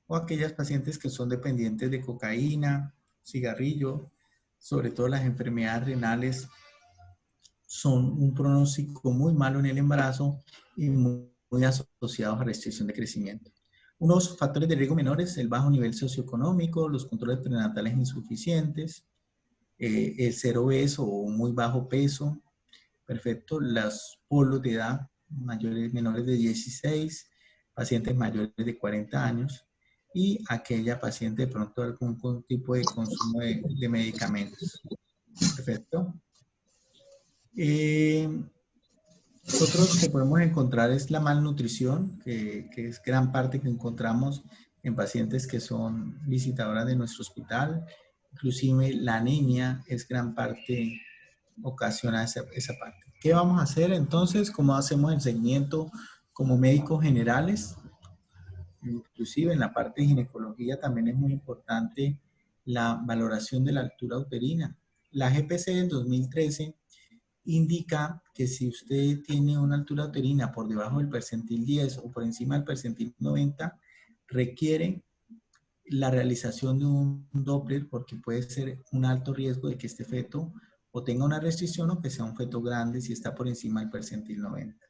o aquellas pacientes que son dependientes de cocaína, cigarrillo, sobre todo las enfermedades renales son un pronóstico muy malo en el embarazo y muy asociados a restricción de crecimiento. Unos factores de riesgo menores, el bajo nivel socioeconómico, los controles prenatales insuficientes, el ser obeso o muy bajo peso, perfecto, los polos de edad menores de 16, pacientes mayores de 40 años y aquella paciente de pronto algún tipo de consumo de medicamentos. Perfecto. Otros que podemos encontrar es la malnutrición, que es gran parte que encontramos en pacientes que son visitadoras de nuestro hospital. Inclusive la anemia es gran parte, ocasiona esa parte. ¿Qué vamos a hacer entonces? ¿Cómo hacemos el seguimiento como médicos generales? Inclusive en la parte de ginecología también es muy importante la valoración de la altura uterina. La GPC del 2013 indica que si usted tiene una altura uterina por debajo del percentil 10 o por encima del percentil 90, requiere la realización de un Doppler porque puede ser un alto riesgo de que este feto o tenga una restricción o que sea un feto grande si está por encima del percentil 90.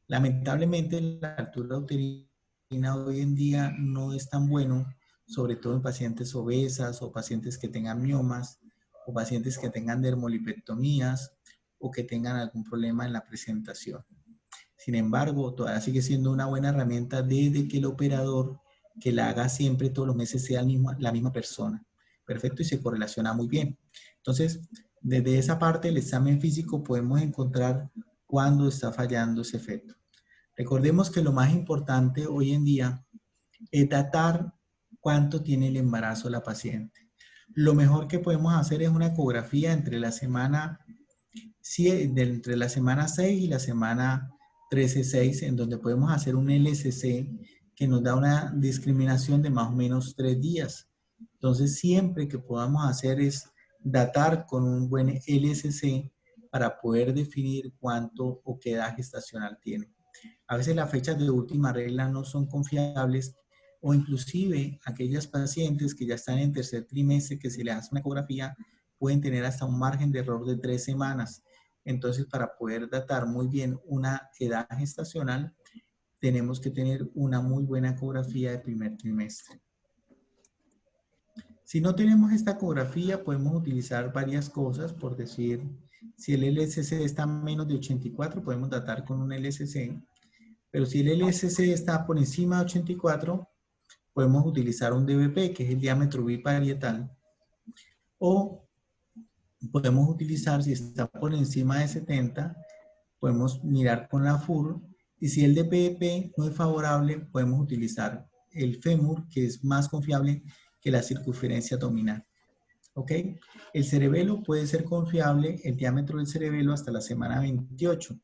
Lamentablemente la altura uterina hoy en día no es tan bueno, sobre todo en pacientes obesas o pacientes que tengan miomas o pacientes que tengan dermolipectomías o que tengan algún problema en la presentación. Sin embargo, todavía sigue siendo una buena herramienta desde que el operador que la haga siempre todos los meses sea la misma persona. Perfecto, y se correlaciona muy bien. Entonces, desde esa parte del examen físico podemos encontrar cuándo está fallando ese feto. Recordemos que lo más importante hoy en día es datar cuánto tiene el embarazo la paciente. Lo mejor que podemos hacer es una ecografía entre la semana 6 y la semana 13-6, en donde podemos hacer un LSC que nos da una discriminación de más o menos 3 días. Entonces, siempre que podamos hacer es datar con un buen LSC para poder definir cuánto o qué edad gestacional tiene. A veces las fechas de última regla no son confiables o inclusive aquellas pacientes que ya están en tercer trimestre que se les hace una ecografía pueden tener hasta un margen de error de 3 semanas. Entonces, para poder datar muy bien una edad gestacional, tenemos que tener una muy buena ecografía de primer trimestre. Si no tenemos esta ecografía, podemos utilizar varias cosas, por decir, si el LSC está a menos de 84, podemos datar con un LSC, pero si el LSC está por encima de 84, podemos utilizar un DBP, que es el diámetro biparietal, o podemos utilizar, si está por encima de 70, podemos mirar con la FUR, y si el DPP no es favorable, podemos utilizar el fémur, que es más confiable que la circunferencia abdominal. ¿Ok? El cerebelo puede ser confiable, el diámetro del cerebelo hasta la semana 28.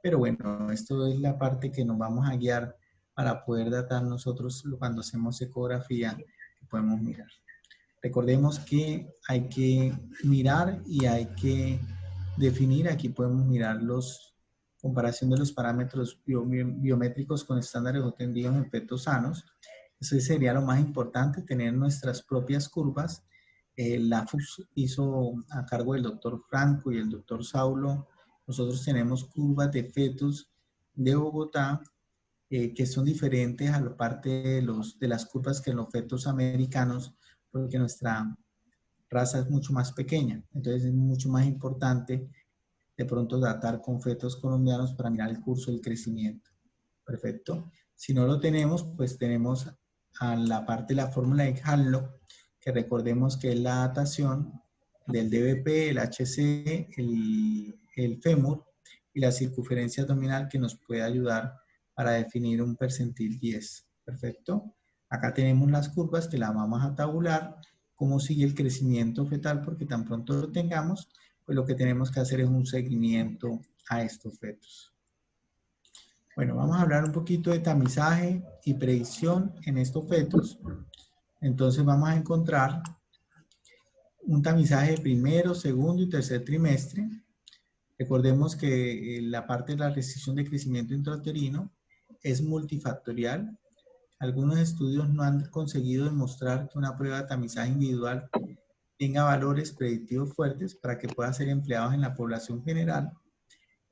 Pero bueno, esto es la parte que nos vamos a guiar para poder datar nosotros cuando hacemos ecografía, que podemos mirar. Recordemos que hay que mirar y hay que definir. Aquí podemos mirar los comparación de los parámetros biométricos con estándares obtenidos en fetos sanos. Eso sería lo más importante, tener nuestras propias curvas. La FUS hizo a cargo del doctor Franco y el doctor Saulo. Nosotros tenemos curvas de fetos de Bogotá que son diferentes a la parte de las curvas que en los fetos americanos, porque nuestra raza es mucho más pequeña. Entonces es mucho más importante de pronto datar con fetos colombianos para mirar el curso del crecimiento. Perfecto. Si no lo tenemos, pues tenemos a la parte de la fórmula de Hanlock, que recordemos que es la datación del DBP, el HC, el fémur y la circunferencia abdominal que nos puede ayudar para definir un percentil 10. Perfecto. Acá tenemos las curvas que las vamos a tabular, cómo sigue el crecimiento fetal, porque tan pronto lo tengamos, pues lo que tenemos que hacer es un seguimiento a estos fetos. Bueno, vamos a hablar un poquito de tamizaje y predicción en estos fetos. Entonces vamos a encontrar un tamizaje de primero, segundo y tercer trimestre. Recordemos que la parte de la restricción de crecimiento intrauterino es multifactorial. Algunos estudios no han conseguido demostrar que una prueba de tamizaje individual tenga valores predictivos fuertes para que pueda ser empleados en la población general.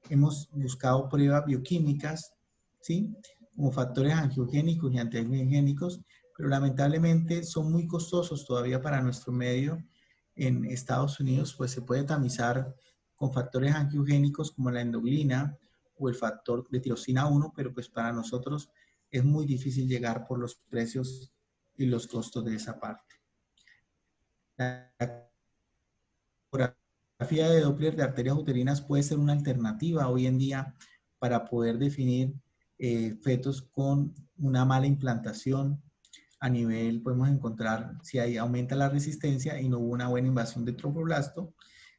Hemos buscado pruebas bioquímicas, ¿sí? Como factores angiogénicos y antiangiogénicos, pero lamentablemente son muy costosos todavía para nuestro medio. En Estados Unidos, pues se puede tamizar con factores angiogénicos como la endoglina o el factor de tirosina 1, pero pues para nosotros es muy difícil llegar por los precios y los costos de esa parte. La ecografía de Doppler de arterias uterinas puede ser una alternativa hoy en día para poder definir fetos con una mala implantación. A nivel, podemos encontrar si ahí aumenta la resistencia y no hubo una buena invasión de tromboblasto,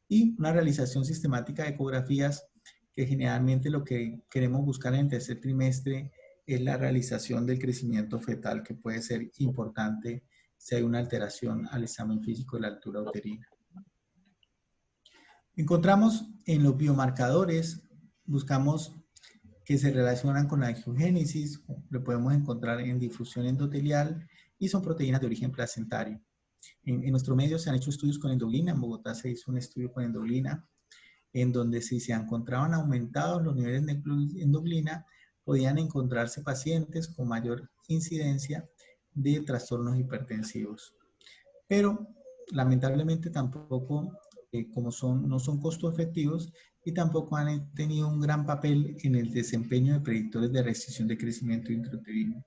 y una realización sistemática de ecografías, que generalmente lo que queremos buscar en el tercer trimestre es la realización del crecimiento fetal, que puede ser importante si hay una alteración al examen físico de la altura uterina. Encontramos en los biomarcadores, buscamos que se relacionan con la angiogénesis, lo podemos encontrar en difusión endotelial y son proteínas de origen placentario. En nuestro medio se han hecho estudios con endoglina, en Bogotá se hizo un estudio con endoglina, en donde si se encontraban aumentados los niveles de endoglina, podían encontrarse pacientes con mayor incidencia de trastornos hipertensivos. Pero lamentablemente tampoco, como no son costo efectivos y tampoco han tenido un gran papel en el desempeño de predictores de restricción de crecimiento intrauterino.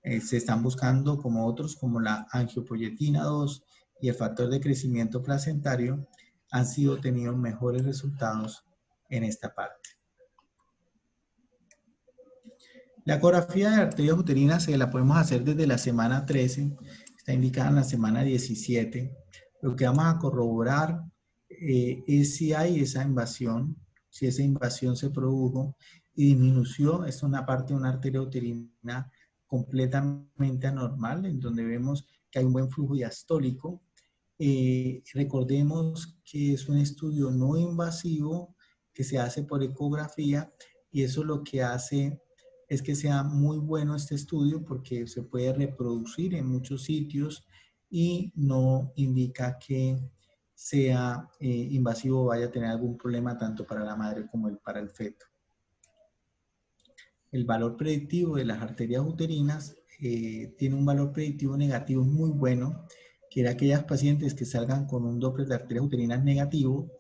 Se están buscando como otros, como la angiopoyetina 2 y el factor de crecimiento placentario, han sido tenidos mejores resultados en esta parte. La ecografía de arterias uterinas se la podemos hacer desde la semana 13, está indicada en la semana 17. Lo que vamos a corroborar es si hay esa invasión, si esa invasión se produjo y disminuyó. Es una parte de una arteria uterina completamente anormal, en donde vemos que hay un buen flujo diastólico. Recordemos que es un estudio no invasivo que se hace por ecografía y eso lo que hace es que sea muy bueno este estudio porque se puede reproducir en muchos sitios y no indica que sea invasivo o vaya a tener algún problema tanto para la madre como para el feto. El valor predictivo de las arterias uterinas tiene un valor predictivo negativo muy bueno, que era aquellas pacientes que salgan con un Doppler de arterias uterinas negativo,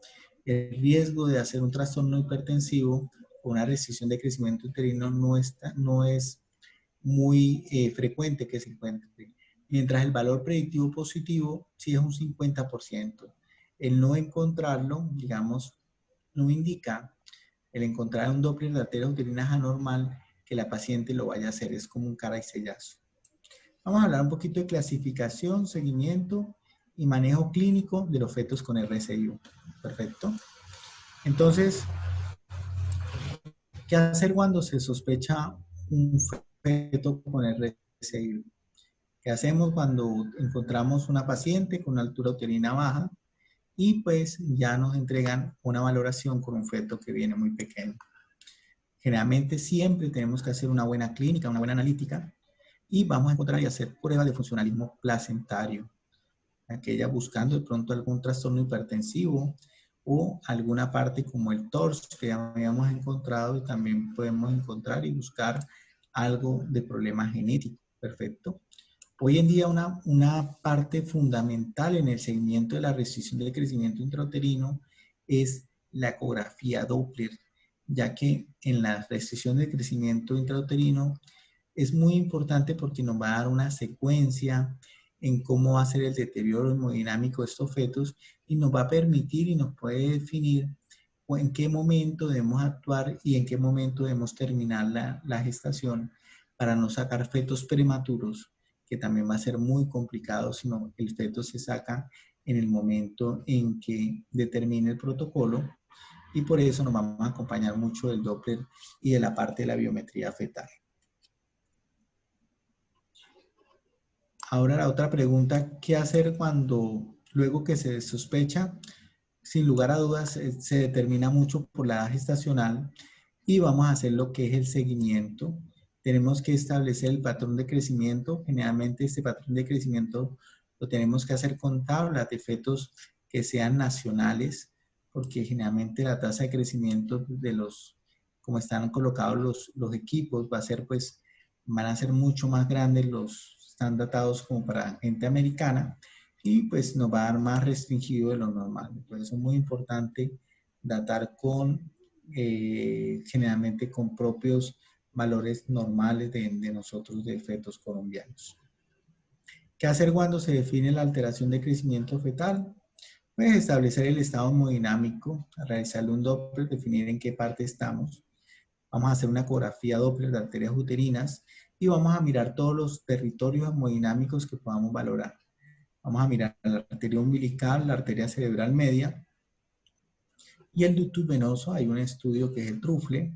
el riesgo de hacer un trastorno hipertensivo o una restricción de crecimiento uterino no es muy frecuente que se encuentre, mientras el valor predictivo positivo sí es un 50%. El no encontrarlo, digamos, no indica el encontrar un Doppler de arterias uterinas anormal que la paciente lo vaya a hacer, es como un cara y sellazo. Vamos a hablar un poquito de clasificación, seguimiento y manejo clínico de los fetos con RCIO. Perfecto. Entonces, ¿qué hacer cuando se sospecha un feto con RCIO? ¿Qué hacemos cuando encontramos una paciente con una altura uterina baja y pues ya nos entregan una valoración con un feto que viene muy pequeño? Generalmente siempre tenemos que hacer una buena clínica, una buena analítica y vamos a encontrar y hacer pruebas de funcionalismo placentario, aquella buscando de pronto algún trastorno hipertensivo o alguna parte como el TORS que ya habíamos encontrado y también podemos encontrar y buscar algo de problema genético. Perfecto. Hoy en día una parte fundamental en el seguimiento de la restricción del crecimiento intrauterino es la ecografía Doppler, ya que en la restricción del crecimiento intrauterino es muy importante porque nos va a dar una secuencia en cómo va a ser el deterioro hemodinámico de estos fetos y nos va a permitir y nos puede definir en qué momento debemos actuar y en qué momento debemos terminar la gestación para no sacar fetos prematuros, que también va a ser muy complicado, sino el feto se saca en el momento en que determine el protocolo y por eso nos vamos a acompañar mucho del Doppler y de la parte de la biometría fetal. Ahora la otra pregunta, ¿qué hacer cuando luego que se sospecha? Sin lugar a dudas se determina mucho por la edad gestacional y vamos a hacer lo que es el seguimiento. Tenemos que establecer el patrón de crecimiento. Generalmente este patrón de crecimiento lo tenemos que hacer con tablas de fetos que sean nacionales, porque generalmente la tasa de crecimiento de como están colocados los equipos, van a ser mucho más grandes, están datados como para gente americana y pues nos va a dar más restringido de lo normal. Por eso es muy importante datar generalmente con propios valores normales de nosotros, de fetos colombianos. ¿Qué hacer cuando se define la alteración de crecimiento fetal? Pues establecer el estado hemodinámico, realizarle un Doppler, definir en qué parte estamos. Vamos a hacer una ecografía Doppler de arterias uterinas y vamos a mirar todos los territorios hemodinámicos que podamos valorar. Vamos a mirar la arteria umbilical, la arteria cerebral media y el ductus venoso. Hay un estudio que es el TRUFLE,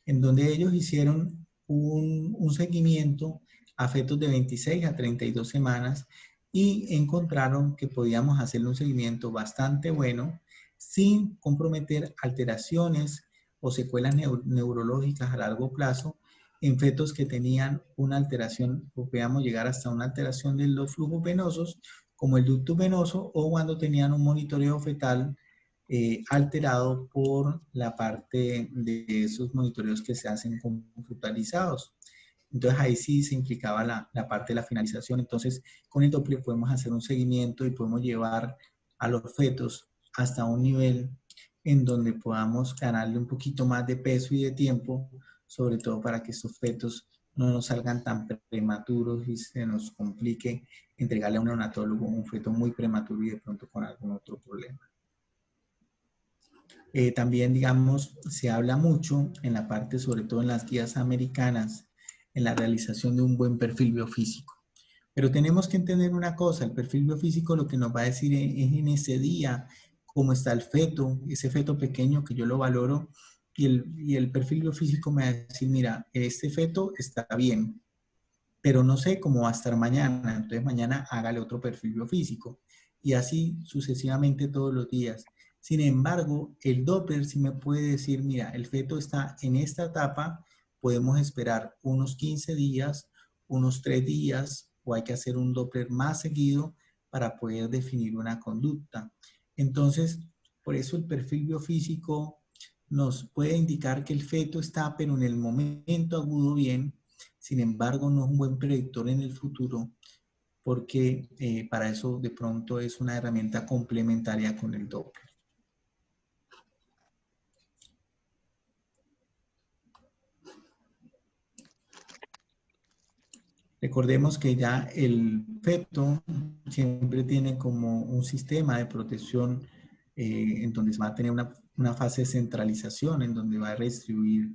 en donde ellos hicieron un seguimiento a fetos de 26 a 32 semanas y encontraron que podíamos hacerle un seguimiento bastante bueno sin comprometer alteraciones o secuelas neurológicas a largo plazo en fetos que tenían una alteración, o podíamos llegar hasta una alteración de los flujos venosos, como el ducto venoso, o cuando tenían un monitoreo fetal alterado por la parte de esos monitoreos que se hacen computarizados. Entonces ahí sí se implicaba la parte de la finalización. Entonces con el Doppler podemos hacer un seguimiento y podemos llevar a los fetos hasta un nivel en donde podamos ganarle un poquito más de peso y de tiempo, sobre todo para que estos fetos no nos salgan tan prematuros y se nos complique entregarle a un neonatólogo un feto muy prematuro y de pronto con algún otro problema. También, digamos, se habla mucho en la parte, sobre todo en las guías americanas, en la realización de un buen perfil biofísico. Pero tenemos que entender una cosa, el perfil biofísico lo que nos va a decir es en ese día cómo está el feto, ese feto pequeño que yo lo valoro, y el perfil biofísico me va a decir, mira, este feto está bien, pero no sé cómo va a estar mañana, entonces mañana hágale otro perfil biofísico. Y así sucesivamente todos los días. Sin embargo, el Doppler sí me puede decir, mira, el feto está en esta etapa, podemos esperar unos 15 días, unos 3 días, o hay que hacer un Doppler más seguido para poder definir una conducta. Entonces, por eso el perfil biofísico nos puede indicar que el feto está, pero en el momento agudo bien. Sin embargo, no es un buen predictor en el futuro porque para eso de pronto es una herramienta complementaria con el Doppler. Recordemos que ya el feto siempre tiene como un sistema de protección en donde se va a tener una fase de centralización, en donde va a redistribuir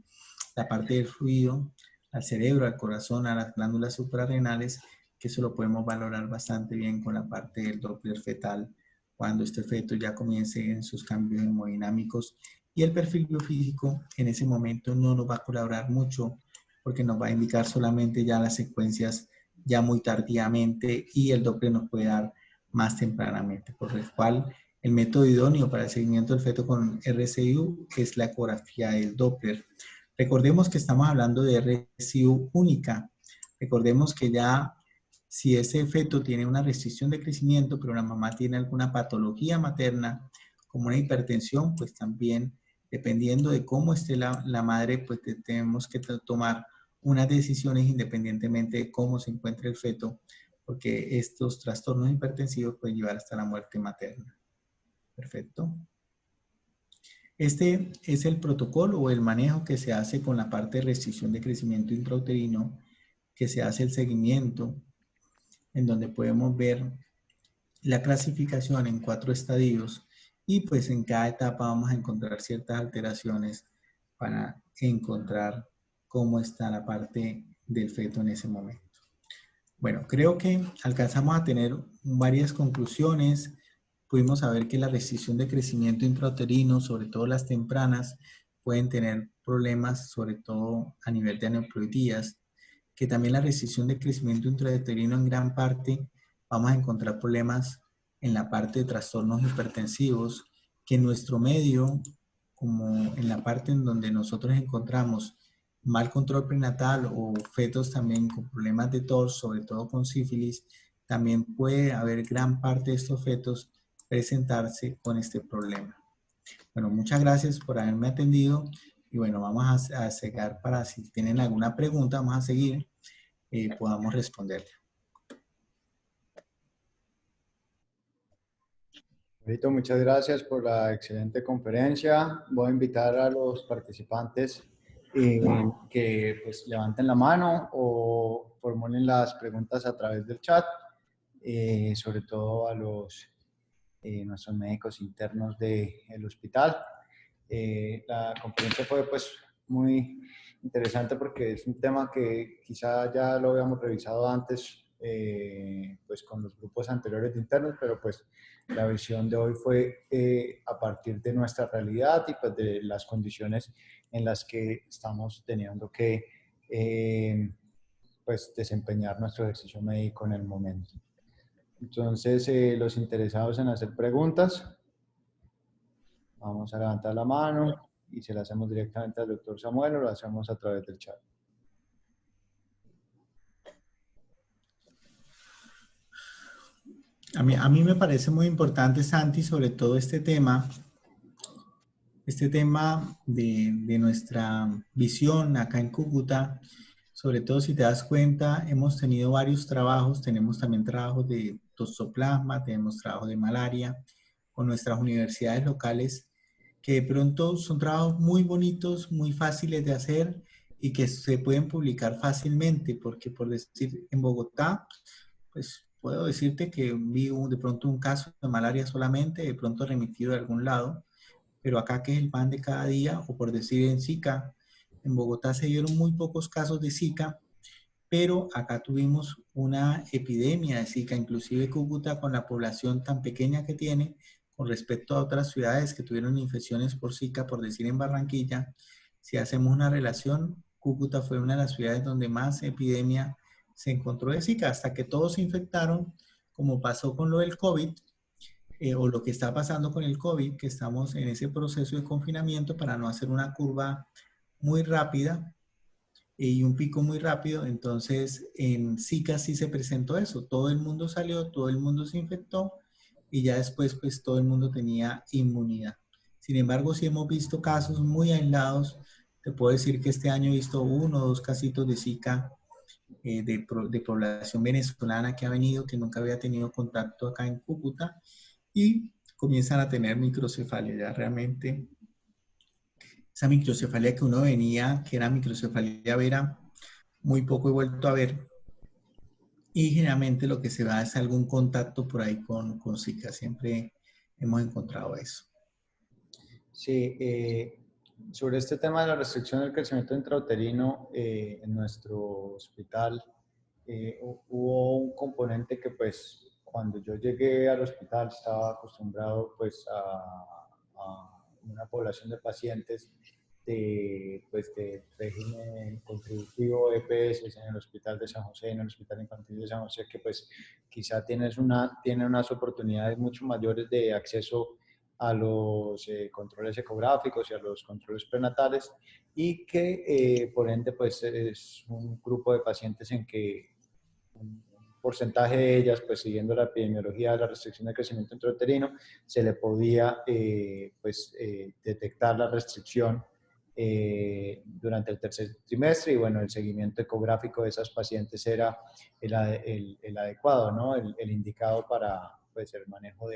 la parte del fluido al cerebro, al corazón, a las glándulas suprarrenales, que eso lo podemos valorar bastante bien con la parte del Doppler fetal, cuando este feto ya comience en sus cambios hemodinámicos. Y el perfil biofísico en ese momento no nos va a colaborar mucho porque nos va a indicar solamente ya las secuencias ya muy tardíamente y el Doppler nos puede dar más tempranamente, por lo cual el método idóneo para el seguimiento del feto con RCIU es la ecografía del Doppler. Recordemos que estamos hablando de RCIU única. Recordemos que ya si ese feto tiene una restricción de crecimiento, pero la mamá tiene alguna patología materna, como una hipertensión, pues también, dependiendo de cómo esté la madre, pues tenemos que tomar unas decisiones independientemente de cómo se encuentre el feto, porque estos trastornos hipertensivos pueden llevar hasta la muerte materna. Perfecto. Este es el protocolo o el manejo que se hace con la parte de restricción de crecimiento intrauterino, que se hace el seguimiento, en donde podemos ver la clasificación en 4 estadios y pues en cada etapa vamos a encontrar ciertas alteraciones para encontrar cómo está la parte del feto en ese momento. Bueno, creo que alcanzamos a tener varias conclusiones. Pudimos saber que la restricción de crecimiento intrauterino, sobre todo las tempranas, pueden tener problemas, sobre todo a nivel de aneuploidías, que también la restricción de crecimiento intrauterino en gran parte vamos a encontrar problemas en la parte de trastornos hipertensivos, que en nuestro medio, como en la parte en donde nosotros encontramos mal control prenatal o fetos también con problemas de tos, sobre todo con sífilis, también puede haber gran parte de estos fetos presentarse con este problema. Bueno, muchas gracias por haberme atendido y bueno, vamos a seguir para si tienen alguna pregunta, vamos a seguir y podamos responderle. Ahorita, muchas gracias por la excelente conferencia. Voy a invitar a los participantes que pues levanten la mano o formulen las preguntas a través del chat, sobre todo a nuestros médicos internos del hospital. La conferencia fue pues muy interesante porque es un tema que quizá ya lo habíamos revisado antes pues con los grupos anteriores de internos, pero pues la visión de hoy fue a partir de nuestra realidad y pues de las condiciones en las que estamos teniendo que pues desempeñar nuestro ejercicio médico en el momento. Entonces, los interesados en hacer preguntas. Vamos a levantar la mano y se la hacemos directamente al doctor Samuel o lo hacemos a través del chat. A mí me parece muy importante, Santi, sobre todo este tema de nuestra visión acá en Cúcuta. Sobre todo si te das cuenta, hemos tenido varios trabajos, tenemos también trabajos de toxoplasma, tenemos trabajos de malaria con nuestras universidades locales, que de pronto son trabajos muy bonitos, muy fáciles de hacer y que se pueden publicar fácilmente, porque por decir, en Bogotá, pues puedo decirte que vi de pronto un caso de malaria solamente, de pronto remitido de algún lado, pero acá que es el pan de cada día, o por decir en Zika, en Bogotá se dieron muy pocos casos de Zika, pero acá tuvimos una epidemia de Zika, inclusive Cúcuta con la población tan pequeña que tiene con respecto a otras ciudades que tuvieron infecciones por Zika, por decir en Barranquilla, si hacemos una relación, Cúcuta fue una de las ciudades donde más epidemia se encontró de Zika, hasta que todos se infectaron, como pasó con lo del COVID, o lo que está pasando con el COVID, que estamos en ese proceso de confinamiento para no hacer una curva muy rápida y un pico muy rápido. Entonces, en Zika sí se presentó eso. Todo el mundo salió, todo el mundo se infectó y ya después, pues todo el mundo tenía inmunidad. Sin embargo, sí hemos visto casos muy aislados. Te puedo decir que este año he visto 1 o 2 casitos de Zika de población venezolana que ha venido, que nunca había tenido contacto acá en Cúcuta y comienzan a tener microcefalia. Ya realmente esa microcefalia que uno venía, que era microcefalia vera, muy poco he vuelto a ver. Y generalmente lo que se da es algún contacto por ahí con Zika. Siempre hemos encontrado eso. Sí, sobre este tema de la restricción del crecimiento intrauterino en nuestro hospital, hubo un componente que pues cuando yo llegué al hospital estaba acostumbrado pues a una población de pacientes pues, de régimen contributivo EPS en el Hospital de San José, en el Hospital Infantil de San José, que pues quizá tiene unas oportunidades mucho mayores de acceso a los controles ecográficos y a los controles prenatales y que por ende pues es un grupo de pacientes en que un porcentaje de ellas, pues siguiendo la epidemiología de la restricción de crecimiento intrauterino, se le podía detectar la restricción durante el tercer trimestre y bueno, el seguimiento ecográfico de esas pacientes era el adecuado, ¿no? El indicado para pues, el manejo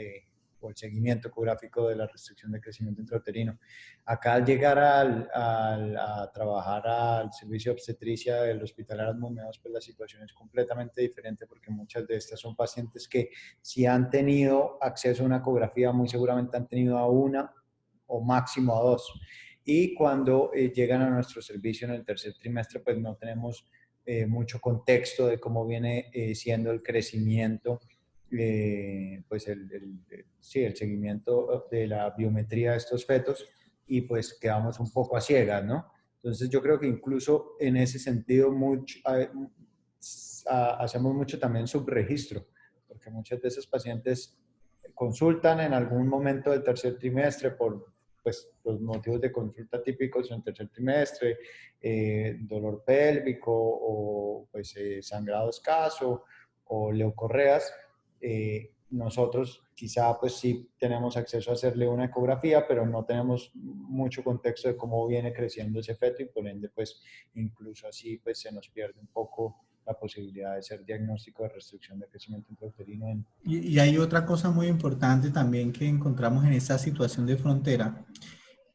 o el seguimiento ecográfico de la restricción de crecimiento intrauterino. Acá al llegar a trabajar al servicio de obstetricia del Hospital Erasmus Meados, pues la situación es completamente diferente porque muchas de estas son pacientes que si han tenido acceso a una ecografía, muy seguramente han tenido a una o máximo a dos. Y cuando llegan a nuestro servicio en el tercer trimestre, pues no tenemos mucho contexto de cómo viene siendo el crecimiento, pues sí, el seguimiento de la biometría de estos fetos y pues quedamos un poco a ciegas, ¿no? Entonces yo creo que incluso en ese sentido hacemos mucho también subregistro, porque muchas de esas pacientes consultan en algún momento del tercer trimestre por pues, los motivos de consulta típicos en el tercer trimestre, dolor pélvico o pues, sangrado escaso o leucorreas. Nosotros quizá pues sí tenemos acceso a hacerle una ecografía, pero no tenemos mucho contexto de cómo viene creciendo ese feto y por ende pues incluso así pues se nos pierde un poco la posibilidad de ser diagnóstico de restricción de crecimiento intrauterino. Y hay otra cosa muy importante también que encontramos en esta situación de frontera,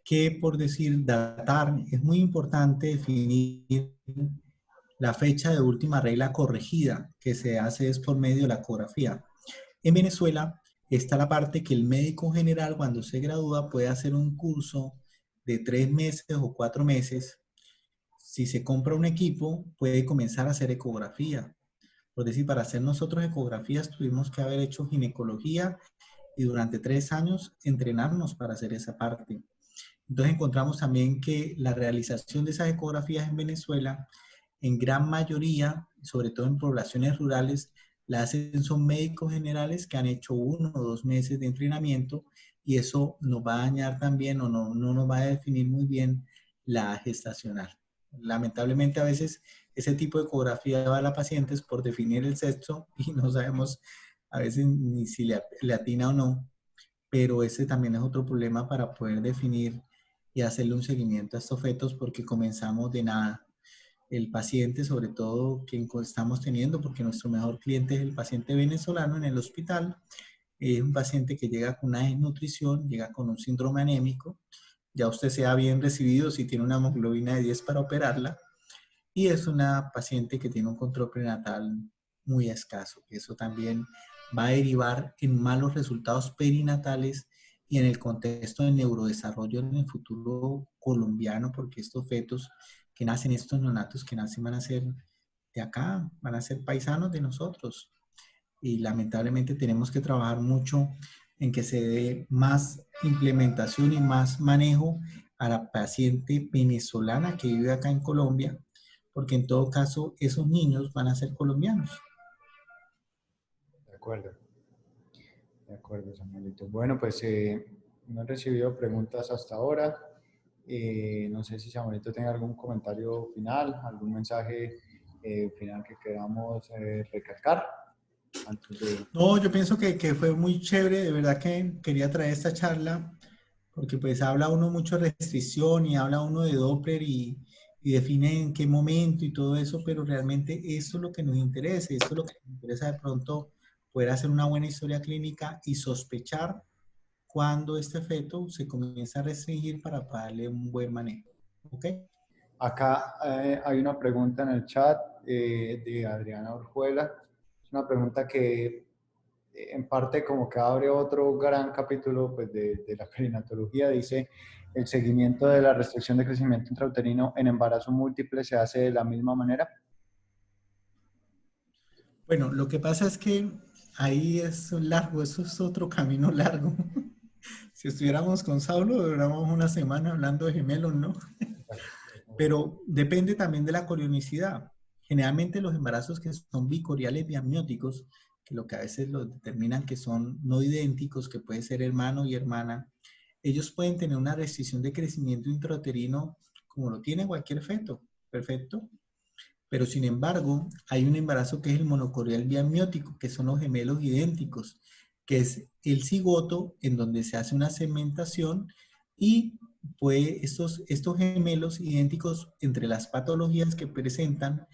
que por decir datar, es muy importante definir la fecha de última regla corregida, que se hace es por medio de la ecografía. En Venezuela está la parte que el médico general cuando se gradúa puede hacer un curso de 3 meses o 4 meses. Si se compra un equipo, puede comenzar a hacer ecografía. Por decir, para hacer nosotros ecografías tuvimos que haber hecho ginecología y durante 3 años entrenarnos para hacer esa parte. Entonces encontramos también que la realización de esas ecografías en Venezuela, en gran mayoría, sobre todo en poblaciones rurales, la hacen son médicos generales que han hecho 1 o 2 meses de entrenamiento y eso nos va a dañar también o no nos va a definir muy bien la gestacional. Lamentablemente a veces ese tipo de ecografía va a la paciente por definir el sexo y no sabemos a veces ni si le atina o no, pero ese también es otro problema para poder definir y hacerle un seguimiento a estos fetos porque comenzamos de nada. El paciente, sobre todo que estamos teniendo, porque nuestro mejor cliente es el paciente venezolano en el hospital, es un paciente que llega con una desnutrición, llega con un síndrome anémico, ya usted sea bien recibido si tiene una hemoglobina de 10 para operarla, y es una paciente que tiene un control prenatal muy escaso. Eso también va a derivar en malos resultados perinatales y en el contexto de neurodesarrollo en el futuro colombiano, porque estos fetos que nacen, estos neonatos que nacen van a ser de acá, van a ser paisanos de nosotros. Y lamentablemente tenemos que trabajar mucho en que se dé más implementación y más manejo a la paciente venezolana que vive acá en Colombia, porque en todo caso esos niños van a ser colombianos. De acuerdo, Samuelito. Bueno, pues no he recibido preguntas hasta ahora. No sé si Samuelito tenga algún comentario final, algún mensaje final que queramos recalcar antes de... No, yo pienso que fue muy chévere, de verdad que quería traer esta charla, porque pues habla uno mucho de restricción y habla uno de Doppler y define en qué momento y todo eso, pero realmente eso es lo que nos interesa, eso es lo que nos interesa de pronto poder hacer una buena historia clínica y sospechar cuando este feto se comienza a restringir para darle un buen manejo. ¿Ok? Acá hay una pregunta en el chat de Adriana Orjuela. Es una pregunta que en parte como que abre otro gran capítulo pues, de la perinatología. Dice, ¿el seguimiento de la restricción de crecimiento intrauterino en embarazo múltiple se hace de la misma manera? Bueno, lo que pasa es que ahí es largo, eso es otro camino largo. Si estuviéramos con Saulo, duramos una semana hablando de gemelos, ¿no? Pero depende también de la corionicidad. Generalmente los embarazos que son bicoriales biamnióticos, que lo que a veces lo determinan que son no idénticos, que puede ser hermano y hermana, ellos pueden tener una restricción de crecimiento intrauterino como lo tiene cualquier feto, perfecto. Pero sin embargo, hay un embarazo que es el monocorial biamniótico, que son los gemelos idénticos, que es el cigoto en donde se hace una segmentación y pues estos gemelos idénticos entre las patologías que presentan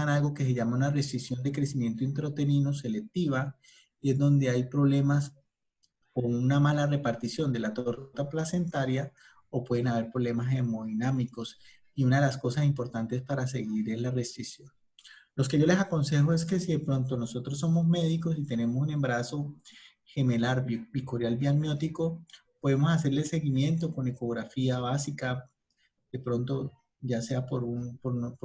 algo que se llama una restricción de crecimiento intrauterino selectiva y es donde hay problemas con una mala repartición de la torta placentaria o pueden haber problemas hemodinámicos. Y una de las cosas importantes para seguir es la restricción. Los que yo les aconsejo es que si de pronto nosotros somos médicos y tenemos un embarazo gemelar bicorial biamniótico, podemos hacerle seguimiento con ecografía básica, de pronto ya sea por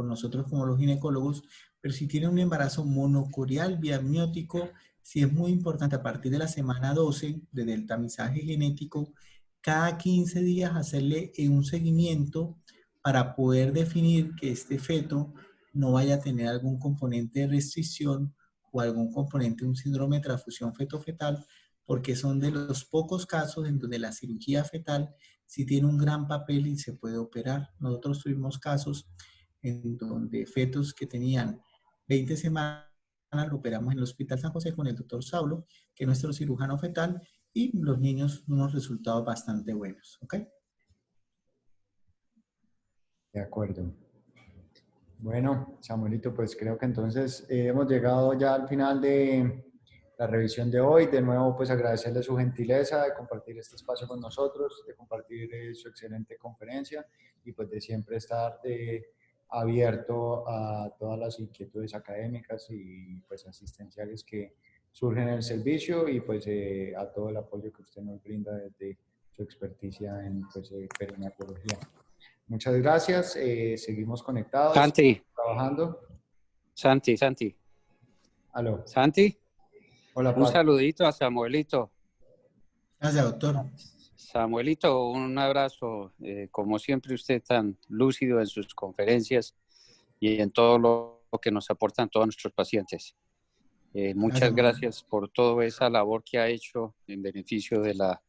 nosotros como los ginecólogos, pero si tiene un embarazo monocorial biamniótico, sí es muy importante a partir de la semana 12, desde el tamizaje genético, cada 15 días hacerle un seguimiento para poder definir que este feto no vaya a tener algún componente de restricción o algún componente de un síndrome de transfusión feto-fetal, porque son de los pocos casos en donde la cirugía fetal sí tiene un gran papel y se puede operar. Nosotros tuvimos casos en donde fetos que tenían 20 semanas lo operamos en el Hospital San José con el doctor Saulo, que es nuestro cirujano fetal, y los niños unos resultados bastante buenos. ¿Ok? De acuerdo. Bueno, Samuelito, pues creo que entonces hemos llegado ya al final de la revisión de hoy. De nuevo, pues agradecerle su gentileza de compartir este espacio con nosotros, de compartir su excelente conferencia y pues de siempre estar abierto a todas las inquietudes académicas y pues asistenciales que surgen en el servicio y pues a todo el apoyo que usted nos brinda desde su experticia en pues, perinatología. Muchas gracias. Seguimos conectados, Santi, trabajando. Santi. Aló. Santi, Hola, un Paco. saludito a Samuelito. Gracias, doctor. Samuelito, un abrazo. Como siempre, usted tan lúcido en sus conferencias y en todo lo que nos aportan todos nuestros pacientes. Muchas gracias por toda esa labor que ha hecho en beneficio de la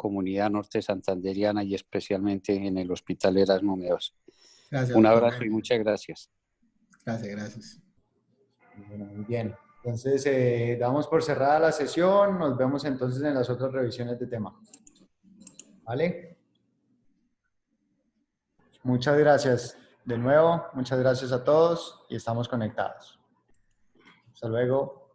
comunidad norte santanderiana y especialmente en el Hospital Erasmo Meos. Gracias, Un doctor. abrazo y muchas gracias. Gracias, gracias. Bueno, muy bien. Entonces, damos por cerrada la sesión. Nos vemos entonces en las otras revisiones de tema. ¿Vale? Muchas gracias de nuevo. Muchas gracias a todos y estamos conectados. Hasta luego.